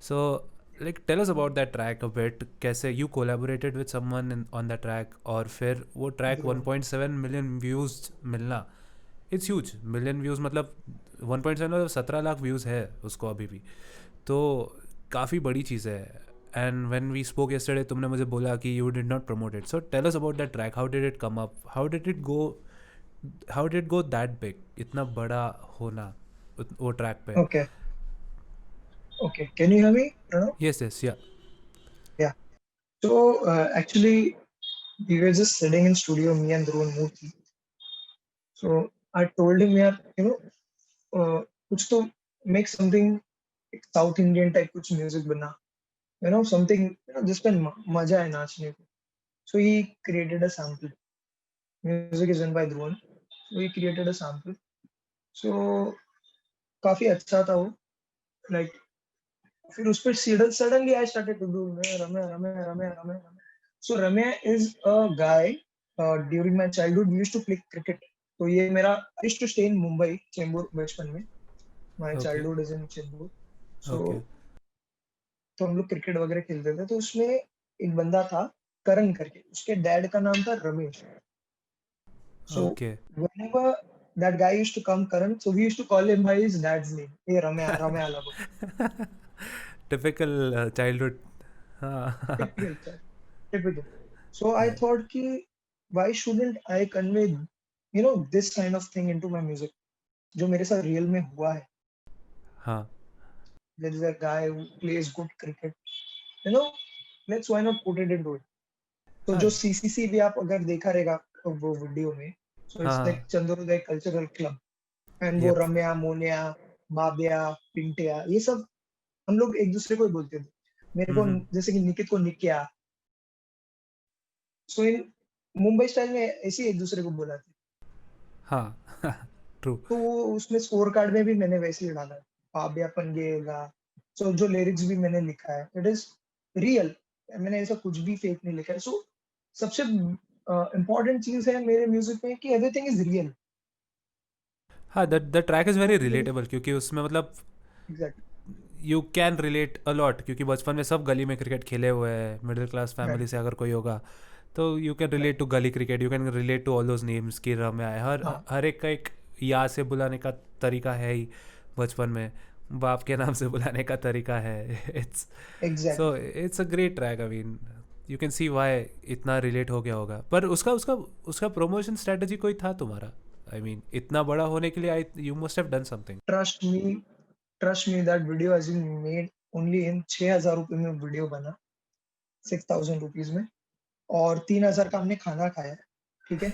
So like tell us about that track a bit. कैसे you collaborated with someone on that track, और फिर वो ट्रैक Bro. 1.7 मिलियन व्यूज़ मिलना. It's huge. मिलियन व्यूज़ मतलब 1.7 मतलब 17 लाख व्यूज़ है उसको अभी भी. तो काफ़ी बड़ी चीज़ है. And when we spoke yesterday, तुमने मुझे बोला कि you did not promote it. So tell us about that track. How did it come up, how did it go that big, इतना बड़ा होना वो ट्रैक पे. Okay. Okay. Can you hear me, Pranav? Yes, yes, या. Yeah. So actually, we were just sitting in studio, me and Dhruv Murthy. So I told him, yeah, कुछ तो make something South Indian type कुछ music बना, something जिसपे मजा है नाचने को. So he created a sample. Music is done by Dhruv. So he created a sample. So काफी अच्छा था वो. Like फिर उस पर suddenly I started to do Ramya. So Ramya is a guy. During my childhood, we used to play cricket. तो ये मेरा I used to stay in Mumbai, Chembur बचपन में. My okay. childhood is in Chembur. Okay. So तो हम लोग cricket वगैरह खेलते थे. तो उसमें एक बंदा था करण करके, उसके डैड का नाम था Ramesh. So okay. whenever that guy used to come Karan, so we used to call him by his dad's name. Hey Ramya Alabo. Typical childhood. हाँ. Typical child. Typical. So I thought कि why shouldn't I convey this kind of thing into my music, जो मेरे साथ real में हुआ है. हाँ. There is a guy who plays good cricket. You know, let's why not put it into it. तो हाँ. जो CCC भी आप अगर देखा रहेगा वो वीडियो में, so it's like हाँ. चंद्रोदय कल्चरल क्लब. एंड वो यप. रम्या, मोनिया, बाबिया, पिंटिया, ये सब हम लोग एक दूसरे को ही बोलते थे. मेरे को जैसे कि निकित को निकिया. सो इन मुंबई स्टाइल में ऐसे ही एक दूसरे को बोला था. हाँ. ट्रू. तो वो उसमें स्कोर कार्ड में भी मैंने वैसे ही डाला. बाबिया पनगेगा, सो जो लिरिक्स भी मैंने लिखा है इट इज रियल, मैंने ऐसा कुछ भी फेक नहीं लिखा है। सो सबसे इम्पोर्टेंट चीज है मेरे म्यूजिक में कि एवरीथिंग इज रियल। हाँ, the track is very relatable, क्योंकि उसमें मतलब exactly. You can relate a lot, क्योंकि बचपन में सब गली में क्रिकेट खेले हुए हैं, मिडिल क्लास फैमिली से अगर कोई होगा तो you can relate to gully cricket, you can relate to all those names की रम्या है, हाँ हर एक का एक या से बुलाने का तरीका है ही बचपन में, बाप के नाम से बुलाने का तरीका है। It's so exactly. It's a great track, I mean you can see why इतना रिलेट हो गया होगा। पर उसका उसका उसका प्रमोशन स्ट्रेटजी कोई था तुम्हारा? आई मीन इतना बड़ा होने के लिए I you must have done something. Trust me that video has been made only in 6,000 रुपए में वीडियो बना, 6,000 रुपीज में, और 3,000 का हमने खाना खाया, ठीक है।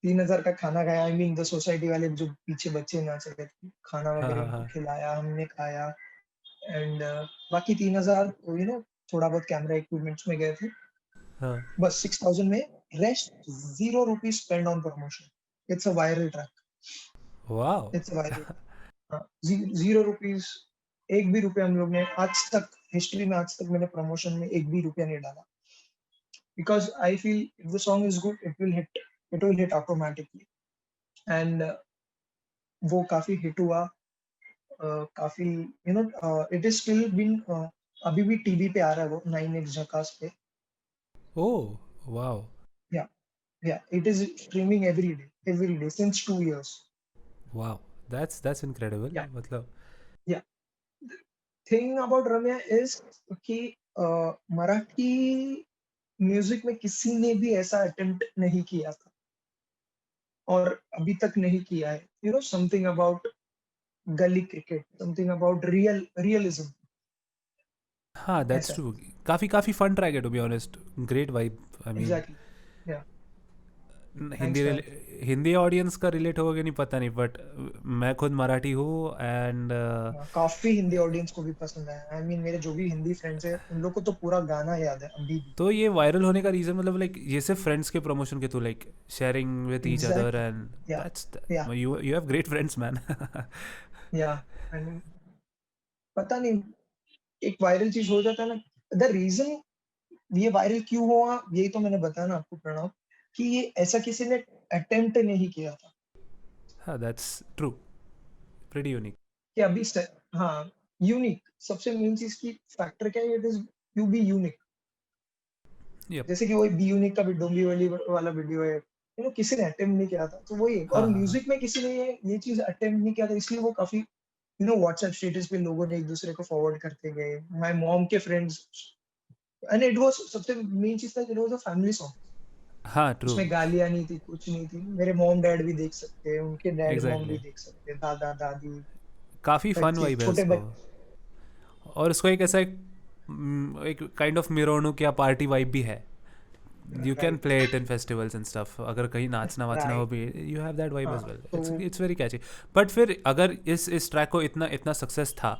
3,000 का खाना खाया, आई मीन द सोसाइटी वाले जो पीछे बच्चे नाच रहे थे, खाना हाँ वगैरह हाँ उनको हाँ खिलाया, हमने खाया। एंड बाकी 3,000 थोड़ा बहुत कैमरा इक्विपमेंट्स में गए थे, हाँ। बस 6,000 में। Rest 0 rupees spend on promotion. It's a viral track. Wow. It's viral. हाँ, 0 रुपीज, एक भी रुपया हम लोग ने आज तक, हिस्ट्री में आज तक मैंने प्रमोशन में एक भी रुपया नहीं डाला, because I feel if the song is good it will hit automatically. And वो काफी हिट हुआ। काफी इट इज स्टिल बीन, अभी भी टीवी पे आ रहा है वो 9X झकास पे। Oh wow. या या it is streaming every day since 2 years। Wow, that's incredible, या मतलब। या थिंग अबाउट रम्या इज कि मराठी म्यूजिक में किसी ने भी ऐसा अटेम्प्ट नहीं किया था और अभी तक नहीं किया है। Something about gully cricket, something about realism, हाँ, दैट्स ऐसा। ट्रू। काफ़ी काफ़ी फन ट्रैक है, to be honest. Great vibe, I mean. Exactly. Yeah Hindi thanks man. Hindi audience का रिलेट होगा कि नहीं पता नहीं, बट मैं खुद मराठी हूँ एंड काफी हिंदी ऑडियंस को भी पसंद आया। आई मीन मेरे जो भी हिंदी फ्रेंड्स हैं उन लोग को तो पूरा गाना याद है अभी भी। तो ये वायरल होने का रीज़न मतलब लाइक ये सिर्फ फ्रेंड्स के प्रमोशन के through, like sharing with each other, exactly. And या दैट्स या you have great friends man. या आई मीन पता नहीं, एक वायरल चीज हो जाता है ना, द रीजन ये वायरल क्यों हुआ यही तो मैंने बताया ना आपको प्रणव, कि ये ऐसा किसी ने अटेम्प्ट नहीं किया था। हाँ, दैट्स ट्रू, प्रीटी यूनिक। कि अभी हाँ, यूनिक सबसे मेन चीज की फैक्टर क्या है, it is you be unique. Yup. जैसे कि वही बी यूनिक का भी डोंगी वाली वाला वीडियो है, किसी ने अटेम्प्ट नहीं किया था, तो वही है। और हाँ हाँ हाँ। म्यूजिक में किसी ने ये चीज अटेम्प्ट नहीं किया था, इसलिए वो काफी व्हाट्सएप स्टेटस पे लोगों ने एक दूसरे को फॉरवर्ड करते गए, माय मॉम के फ्रेंड्स। एंड इट वाज सबसे मेन चीज था, it was a family song. हाँ, ट्रू। उसमें गालियां नहीं थी, कुछ नहीं थी। मेरे मॉम डैड भी देख सकते हैं, उनके डैड मॉम भी एग्जैक्टली। देख सकते हैं, दादा दादी, काफ़ी फन बच्चे, वाइब है छोटे उसको, बच्चे। और उसको एक ऐसा एक काइंड ऑफ मिरवणूक या पार्टी वाइब भी है। You can write play it in festivals and stuff, अगर कहीं नाचना वाचना हो राइट। भी, यू हैव दैट वाइब हाँ एज वेल। तो इट्स वेरी कैची। बट फिर अगर इस ट्रैक को इतना इतना सक्सेस था,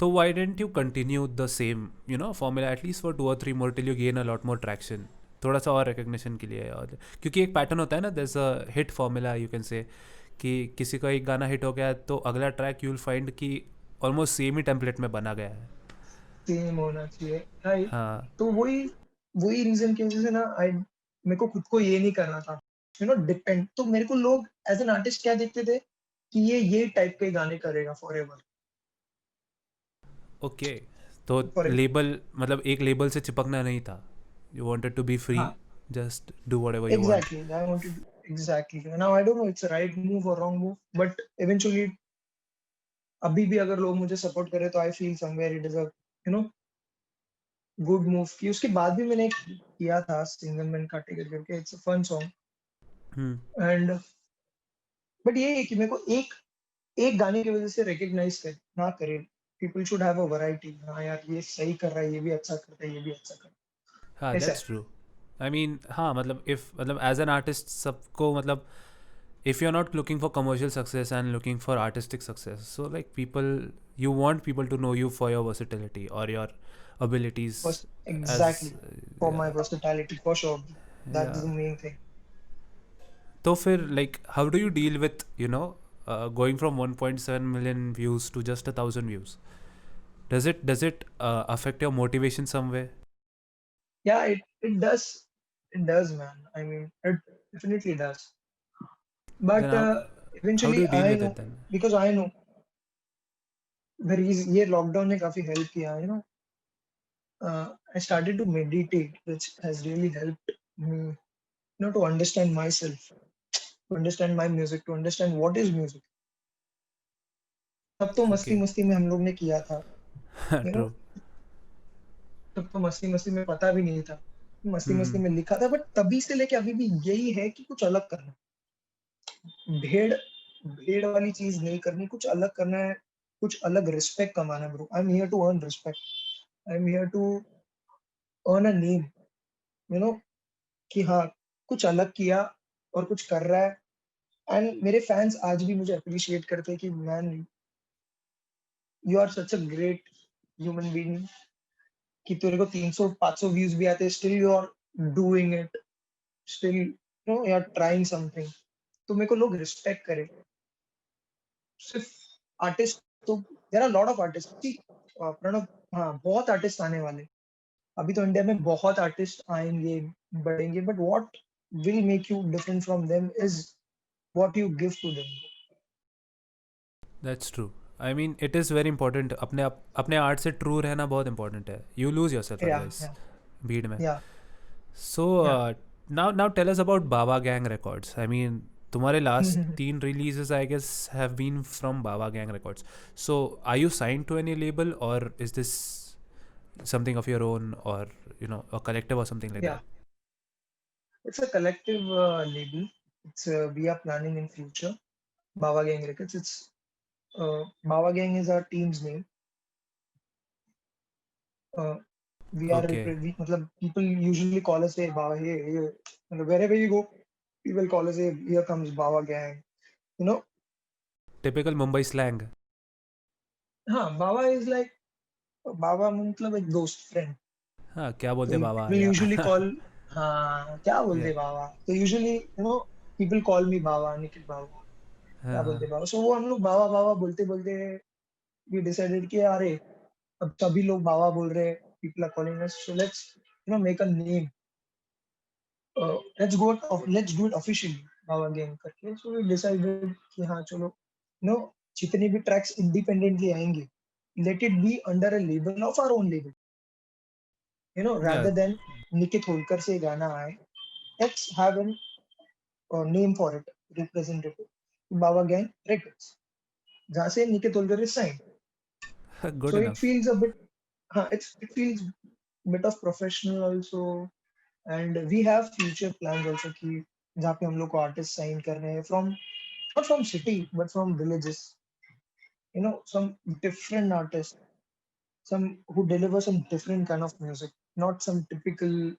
तो why didn't you continue the same formula at least for 2 or 3 more till you gain a lot more traction, थोड़ा सा और रिकग्निशन के लिए? और क्योंकि एक पैटर्न होता है ना, दस a hit formula you can say, कि किसी का एक गाना हिट हो गया तो अगला ट्रैक यू विल फाइंड कि ऑलमोस्ट सेम ही टेम्पलेट में बना गया है। सेम होना चाहिए, राइट। हाँ तो वही वही रीजन की वजह से ना, आई मेरे को खुद को ये नहीं करना था, डिपेंड। तो मेरे को लोग एज एन आर्टिस्ट क्या देखते थे कि ये टाइप के गाने करेगा फॉर एवर। ओके। तो फॉर लेबल मतलब एक लेबल से चिपकना नहीं था, you wanted to be free, हाँ, just do whatever you want. Exactly, I wanted, exactly. Now I don't know it's a right move और रॉन्ग मूव, बट इवेंचुअली अभी भी अगर लोग मुझे सपोर्ट करें तो I feel somewhere it is a no good move. की उसके बाद भी मैंने एक किया था सिंगल मैन काटेगर करके, it's a fun song. Hmm. And but ये है कि मेरे को एक एक गाने की वजह से रिकग्नाइज कर ना करे। People should have a variety. हाँ यार, ये सही कर रहा है, ये भी अच्छा करता है, ये भी अच्छा कर रहा हाँ, है, ऐसा दैट्स है। ट्रू। आई मीन हाँ, मतलब इफ मतलब एज एन आर्टिस्ट सबको मतलब, if you're not looking for commercial success and looking for artistic success, so like people, you want people to know you for your versatility or your abilities बस as exactly, for my yeah, versatility for sure, that is yeah. The main thing. तो फिर like how do you deal with going from 1.7 million views to just 1,000 views. Does it affect your motivation some way? Yeah, it does. It does, man. I mean, it definitely does. Then But how do eventually you deal I with know, it then? because I know the reason ये lockdown ने काफी help किया, I started to meditate, which has really helped me, to understand myself, to understand my music, to understand what is music. तब तो मस्ती Okay. मस्ती में हम लोग ने किया था, यू नो True. तब तो मस्ती मस्ती में पता भी नहीं था, मस्ती मस्ती Hmm. में लिखा था, बट तभी से लेके अभी भी यही है कि कुछ अलग करना, भेड़ भेड़ वाली चीज नहीं करनी, कुछ अलग करना है, कुछ अलग रिस्पेक्ट कमाना है bro. I am here to earn respect, I am here to earn a name, you know कि हाँ, कुछ अलग किया और कुछ कर रहा है। एंड मेरे फैंस आज भी मुझे अप्रिशिएट करते हैं कि man, you are such a great human being, कि तेरे को 300-500 व्यूज भी आते हैं, still you are doing it, still you are trying something, तो मेरे को लोग रिस्पेक्ट करें। सिर्फ आर्टिस्ट तो, there are lot of artist, Pranav, हाँ बहुत आर्टिस्ट आने वाले, अभी तो इंडिया में बहुत आर्टिस्ट आएंगे, बढ़ेंगे, but what will make you different from them is what you give to them. That's true. I mean, it is very important. अपने आर्ट से ट्रू रहना बहुत important है. You lose yourself या otherwise. या भीड़ में. या So या now tell us about Baba Gang Records. I mean, तुम्हारे last 3 releases I guess have been from Baba Gang Records. So are you signed to any label, or is this something of your own, or a collective or something like या that? it's a collective label. It's we are planning in future. Baba Gang Records. It's Baba Gang is our team's name. Uh, we are Okay. मतलब people usually call us, hey Baba, hey, wherever you go, people call us, hey, here comes Baba Gang. You know, Typical Mumbai slang. हाँ, Baba is like, Baba मतलब एक दोस्त, friend. हाँ, क्या बोलते So बाबा आ people गया. usually call, हाँ क्या Yeah. बोलते बाबा, तो usually people call me बाबा, निखिल बाबा, क्या हाँ हाँ. बोलते बाबा, so वो हम लोग बाबा बाबा बोलते बोलते we decided कि अरे अब सभी लोग बाबा बोल रहे हैं, people are calling us, so let's make a name, let's do it officially, Baba gang करके। so we decided कि हाँ चलो, जितने भी tracks independently आएंगे, let it be under a label of our own label, Yeah, rather than Nikit Holkar से गाना आए, let's have a name for it, representative, Baba gang records, जहाँ से Nikit Holkar is signed. good So it enough. feels a bit, it feels bit of professional also, and we have future plans also कि जहाँ पे हम लोग को artists sign कर रहे हैं from, not from city but from villages, some different artists, some who deliver some different kind of music, not some typical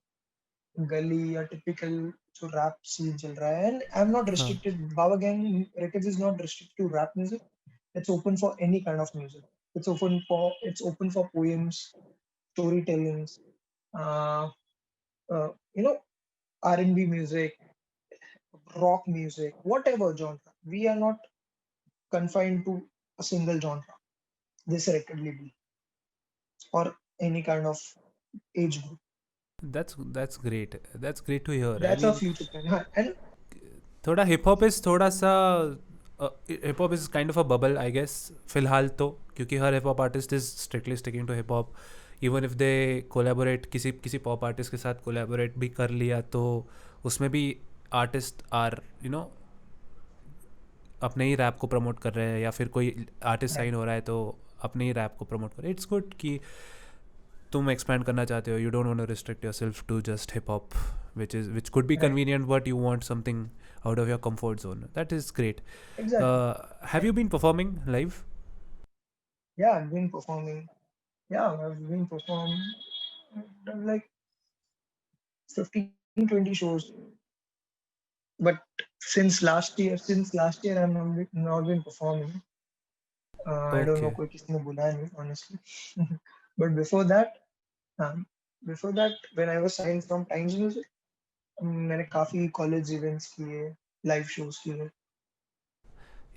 gully or typical जो rap scene चल रहा है। And I'm not हाँ. restricted, Baba Gang Records is not restricted to rap music, it's open for any kind of music, it's open for poems, storytellings, uh, R&B music, rock music, whatever genre. We are not confined to a single genre, this record label, or any kind of age group. That's great. That's great to hear. I That's our mean, future plan. हाँ, and थोड़ा hip hop is थोड़ा सा hip hop is kind of a bubble I guess फिलहाल तो, क्योंकि हर hip hop artist is strictly sticking to hip hop. Even if they collaborate, किसी किसी पॉप आर्टिस्ट के साथ कोलैबोरेट भी कर लिया तो उसमें भी आर्टिस्ट आर अपने ही रैप को प्रमोट कर रहे हैं, या फिर कोई आर्टिस्ट right, साइन हो रहा है तो अपने ही रैप को प्रमोट कर रहे हैं. इट्स गुड कि तुम एक्सपैंड करना चाहते हो. You don't want to restrict yourself to just hip hop, which could be right, convenient, but you want something out of your comfort zone. That is great. exactly. Have you been performing live? Yeah, I've been performing. Yeah, I've been performing, done like 15-20 shows. But since last year, I've not been performing. I don't know Okay. कोई किसी ने बुलाया नहीं, honestly. But um, before that, when I was signed from Times Music, मैंने काफी college events किए, live shows किए.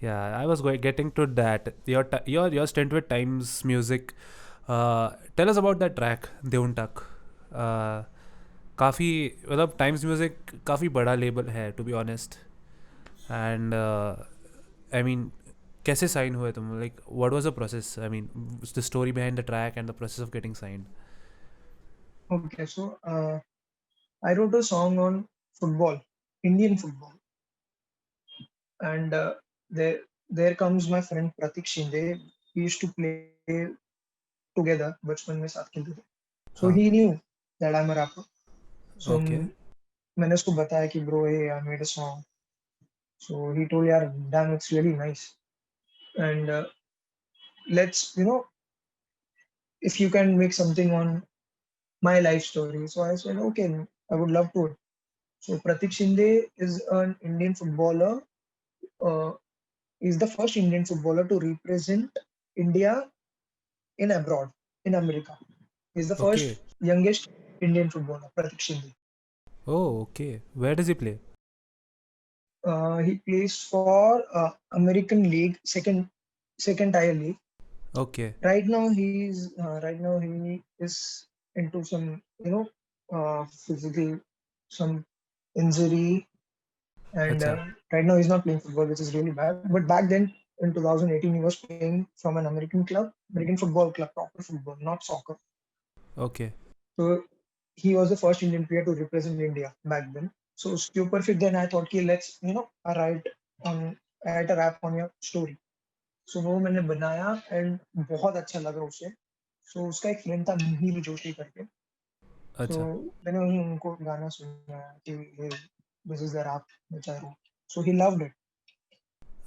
Yeah, I was getting to that. Your stint with Times Music. Tell us about that track, Deuntak. Uh, काफ़ी मतलब times music काफ़ी बड़ा label है to be honest and I mean कैसे sign हुए तुम like what was the process I mean the story behind the track and the process of getting signed Okay, so I wrote a song on football, Indian football, and there comes my friend Pratik Shinde. We used to play together, बचपन में साथ खेलते थे. So हाँ he knew that I'm a rapper. So okay मैंने उसको बताया कि bro, hey, I made a song. So he told, यार, damn, it's really nice. And let's, if you can make something on my life story. So I said, okay, I would love to. So Pratik Shinde is an Indian footballer. Uh, is the first Indian footballer to represent India in abroad, in America. He's the okay first youngest Indian footballer, Pratik Shinde. Oh okay where does he play He plays for American League, second tier league. Okay Right now he is into some physical some injury, and अच्छा right now he's not playing football, which is really bad. But back then in 2018 he was playing from an American club, American football club, proper football, not soccer. Okay So he was the first Indian player to represent India back then. So उसके ऊपर फिर then I thought कि let's write a rap on your story. So वो मैंने बनाया and बहुत अच्छा लगा उसे. So उसका एक फ्रेंड था मिहिर जोशी करके. So अच्छा मैंने उनको गाना सुनाया कि this is the rap which I wrote. So he loved it,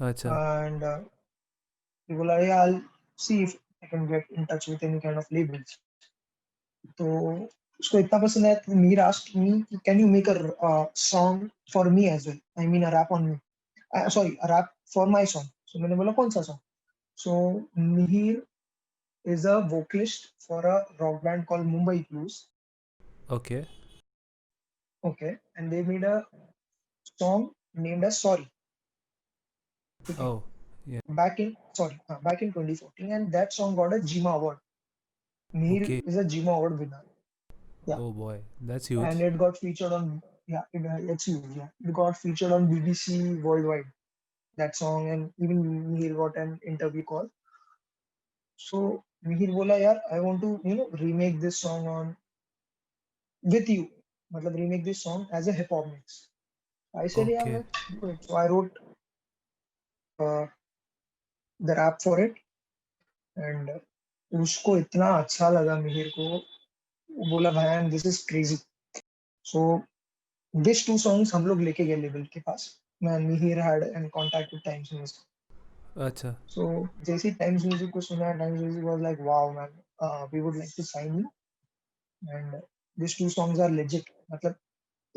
अच्छा and he बोला, yeah, I'll see if I can get in touch with any kind of labels. तो उसको इतना पसंद आया तो Mir asked me, can you make a song for me as well? I mean a rap on me. Sorry, a rap for my song. So मैंने बोला कौन सा song? So Mihir is a vocalist for a rock band called Mumbai Blues. Okay Okay, and they made a song named as Sorry. Okay, ओह या back in 2014, and that song got a GMA award. Mihir okay is a GMA award winner. Yeah, oh boy that's huge and it got featured on, it's huge. Yeah, it got featured on BBC Worldwide, that song, and even Mihir got an interview call. So Mihir bola, yaar, I want to remake this song on with you, मतलब remake this song as a hip hop mix. I said, yeah, okay let's do it. So I wrote uh, the rap for it, and उसको इतना अच्छा लगा मिहिर को. वो बोला, भाई, this is crazy. So these two songs हम लोग लेके गए लेबल के पास. Man, Mihir had an contact with Times Music. अच्छा So जैसे Times Music को सुना, Times Music was like, wow, man, we would like to sign you, and these two songs are legit. मतलब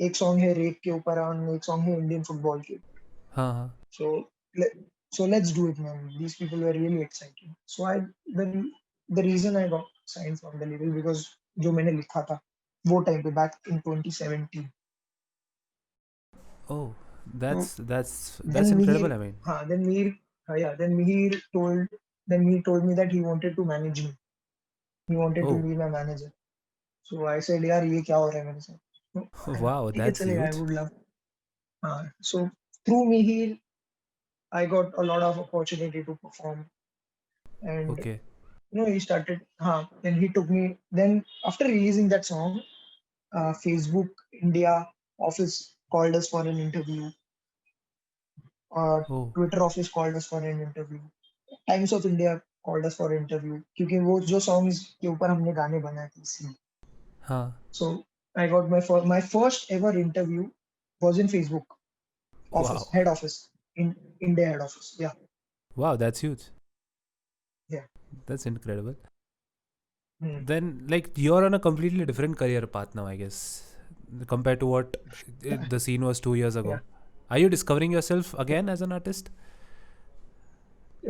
एक song है rape के ऊपर और एक song है इंडियन फुटबॉल के ऊपर. हाँ हाँ So let, so let's do it, man. These people were really excited. So the the reason I got signed from the label because जो मैंने लिखा था वो टाइम पे back in 2017. Oh So that's then incredible Mihir, I mean then Mihir, then Mihir told me that he wanted to manage me. He wanted to oh be my manager. So I said, यार ये क्या हो रहा है मेरे साथ? तो wow ठीक है that's चलेगा, I huge would love. So through Mihir, I got a lot of opportunity to perform, and okay he started. Then he took me. Then after releasing that song, Facebook India office called us for an interview. oh Twitter office called us for an interview. Times of India called us for an interview क्योंकि वो जो songs के ऊपर हमने गाने बनाए थे इसलिए. हाँ So I got my first ever interview was in Facebook office, wow head office, in India head office. Yeah, wow that's huge yeah. that's incredible Hmm. then like you're on a completely different career path now I guess compared to what the scene was 2 years Yeah. ago are you discovering yourself again as an artist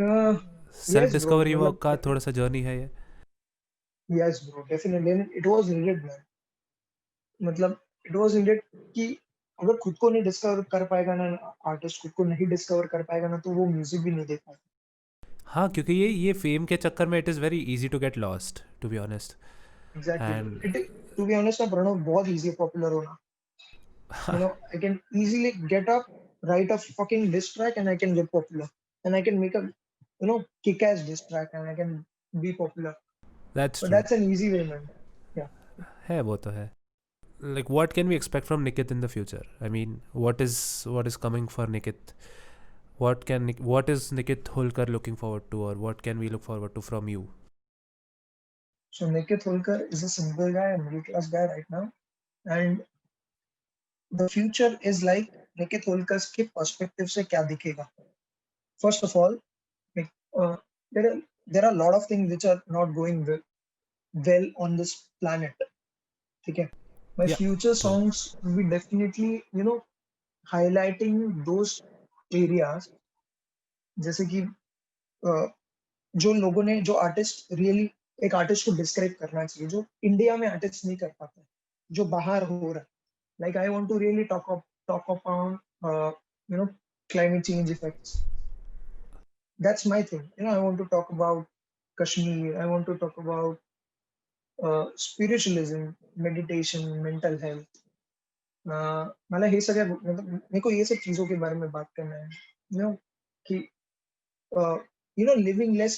Uh, self yes, bro. Discovery मतलब का थोड़ा सा journey है ये yes, bro. Definitely, and it was needed, man. मतलब it was needed कि अगर खुद को नहीं डिस्कवर कर पाएगा ना, आर्टिस्ट खुद को नहीं डिस्कवर कर पाएगा ना, तो वो म्यूजिक भी नहीं दे पाएगा। हाँ, क्योंकि ये फेम के चक्कर में it is very easy to get lost, to be honest. Exactly. And it to be honest ना प्रणव, बहुत इजी है पॉपुलर होना। I can easily get up, write a fucking diss track, and I can get popular. And I can make a, kick-ass diss track, and I can be popular. That's But true. that's an easy way, man. Yeah. है, वो तो है। Like, what can we expect from Nikit in the future? I mean, what is coming for Nikit? What is Nikit Holkar looking forward to, or what can we look forward to from you? So Nikit Holkar is a simple guy, a middle class guy right now, and the future is like Nikit Holkar's के perspective से क्या दिखेगा. First of all, like, there are a lot of things which are not going well on this planet. ठीक है. My Yeah, future true. songs will be definitely, highlighting those areas, जैसे कि जो लोगों ने, जो आर्टिस्ट रियली एक artist को डिस्क्राइब करना चाहिए, जो इंडिया में आर्टिस्ट नहीं कर पाते, जो बाहर हो रहा है। Like I want to really talk about climate change effects. That's my thing. I want to talk about Kashmir. I want to talk about spiritualism, meditation, mental health. मतलब ये सब, मतलब मेरे को ये सब चीजों के बारे में बात करना है, कि living less,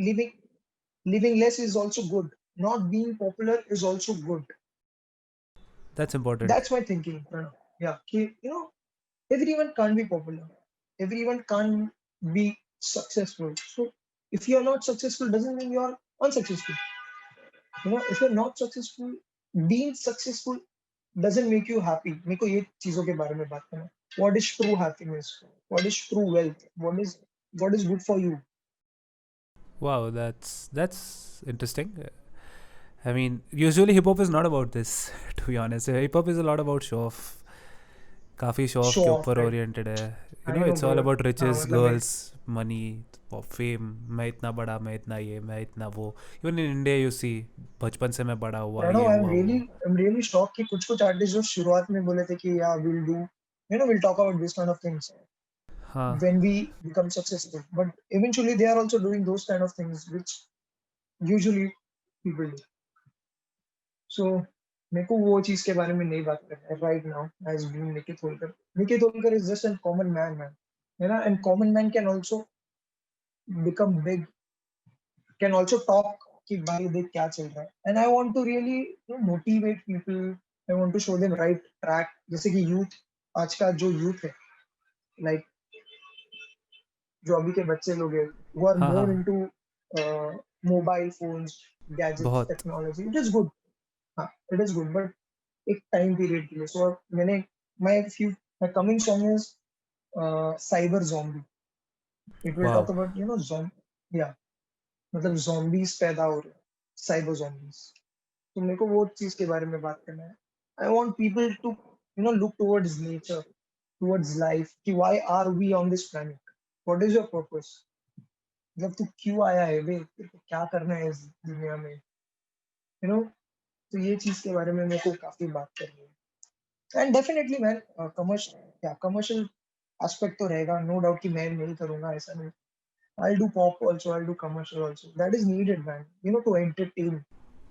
living living less is also good. Not being popular is also good. That's important. That's my thinking. Yeah, everyone can't be popular. Everyone can't be successful. So if you're not successful, doesn't mean you're unsuccessful. If you're not successful, being successful doesn't make you happy. मेरे को ये चीजों के बारे में बात करना है. What is true happiness? What is true wealth? What is good for you? Wow, that's interesting. I mean, usually hip hop is not about this, to be honest. Hip hop is a lot about show off. काफ़ी show off Show के off, ऊपर right? Oriented है। I know, it's all bro. About हाँ, riches, मतलब मैं, girls, money, fame. मैं इतना बड़ा, मैं इतना ये, मैं इतना वो। Even in India you see, बचपन से मैं बड़ा हुआ, प्रणव, ये आई एम हुआ रियली वो। आई एम रियली शॉक कि कुछ आर्टिस्ट जो शुरुआत में बोले थे कि या will talk about this kind of things हाँ when we become successful, but eventually they are also doing those kind of things which usually people do. So मेरे को वो चीज के बारे में नहीं बात करना है right now as being Niket Holkar is just a common man, and common man can also become big, can also talk कि भाई देख क्या चल रहा है, and I want to really motivate people. I want to show them right track. जैसे कि youth, आज का जो यूथ है, like जो अभी के बच्चे लोग हैं, who are हाँ more हाँ, into mobile phones, gadgets, बहुत। technology. It is good. हाँ, it is good, but एक time period के लिए. So मैंने my coming song is Cyber Zombie. It will wow. talk about yeah, मतलब zombies पैदा हो रहे हैं, cyber zombies. तो मेरे को वो चीज के बारे में बात करना है. I want people to look towards nature, towards life, कि why are we on this planet? What is your purpose? मतलब तू क्यों आया है बे, तेरे को क्या करना है इस दुनिया में, तो ये चीज के बारे में मेरे को काफी बात करनी है. And definitely man, commercial aspect तो रहेगा, नो डाउट कि मैं नहीं करूंगा ऐसा नहीं. I'll do pop also, I'll do commercial also. That is needed, man. To entertain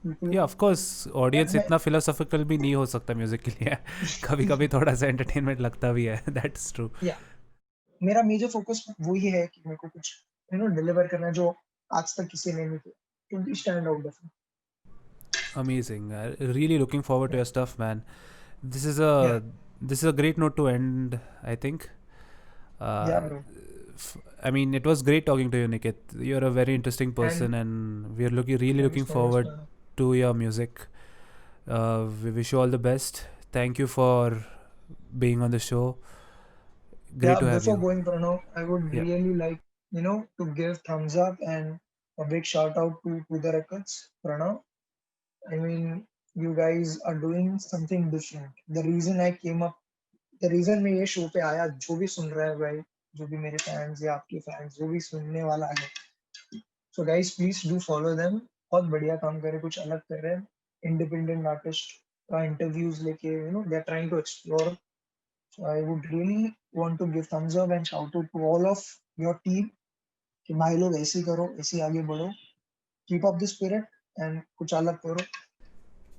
people. या ऑफ कोर्स, But ऑडियंस मैं, इतना फिलोसॉफिकल भी नहीं हो सकता म्यूजिक के लिए। कभी कभी थोड़ा सा एंटरटेनमेंट लगता भी है। That's true. yeah, मेरा मेजर फोकस वही है कि मेरे को कुछ डिलीवर करना है जो आज तक किसी ने नहीं किया. To be stand out different. Amazing. Really looking forward to Yeah, your stuff, man. This is yeah, a this is a great note to end, I think. yeah, Uh, bro. I mean, it was great talking to you, Nikit. You're a very interesting And person, and we are really thank you looking so much, forward man. to your music. We wish you all the best. Thank you for being on the show. Great Yeah, to have before you. going, Pranav, I would Yeah. really like, to give thumbs up and a big shout out to the records, Pranav. I mean, you guys are doing something different. The reason I came up, the reason मैं ये show पे आया, जो भी सुन रहा है भाई, जो भी मेरे फैंस या आपके फैंस, जो भी सुनने वाला है, so guys please do follow them. बहुत बढ़िया काम कर रहे हैं, कुछ अलग कर रहे हैं. इंडिपेंडेंट आर्टिस्ट का इंटरव्यूज लेके, they are trying to explore So I would really want to give thumbs up and shout out to all of your team कि भाई लोग ऐसे ही करो, ऐसे ही आगे बढ़ो, keep up the spirit and कुछ अलग करो,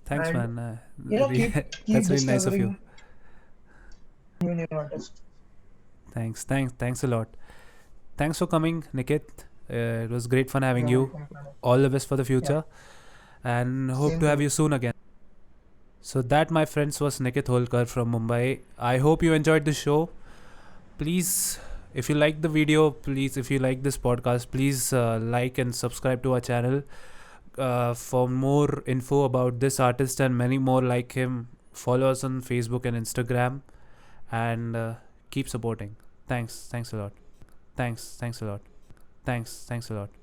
Thanks, and man. keep That's really nice of you. discovering new artists. Thanks a lot. Thanks for coming, Nikit. It was great fun having You're you. welcome, Pranav. All the best for the future, and hope Same to to have you. you soon again. So that, my friends, was Nikit Holkar from Mumbai. I hope you enjoyed the show. Please, if you like the video, please, if you like this podcast, please like and subscribe to our channel. For more info about this artist and many more like him, follow us on Facebook and Instagram, and keep supporting. Thanks a lot. Thanks a lot. Thanks a lot.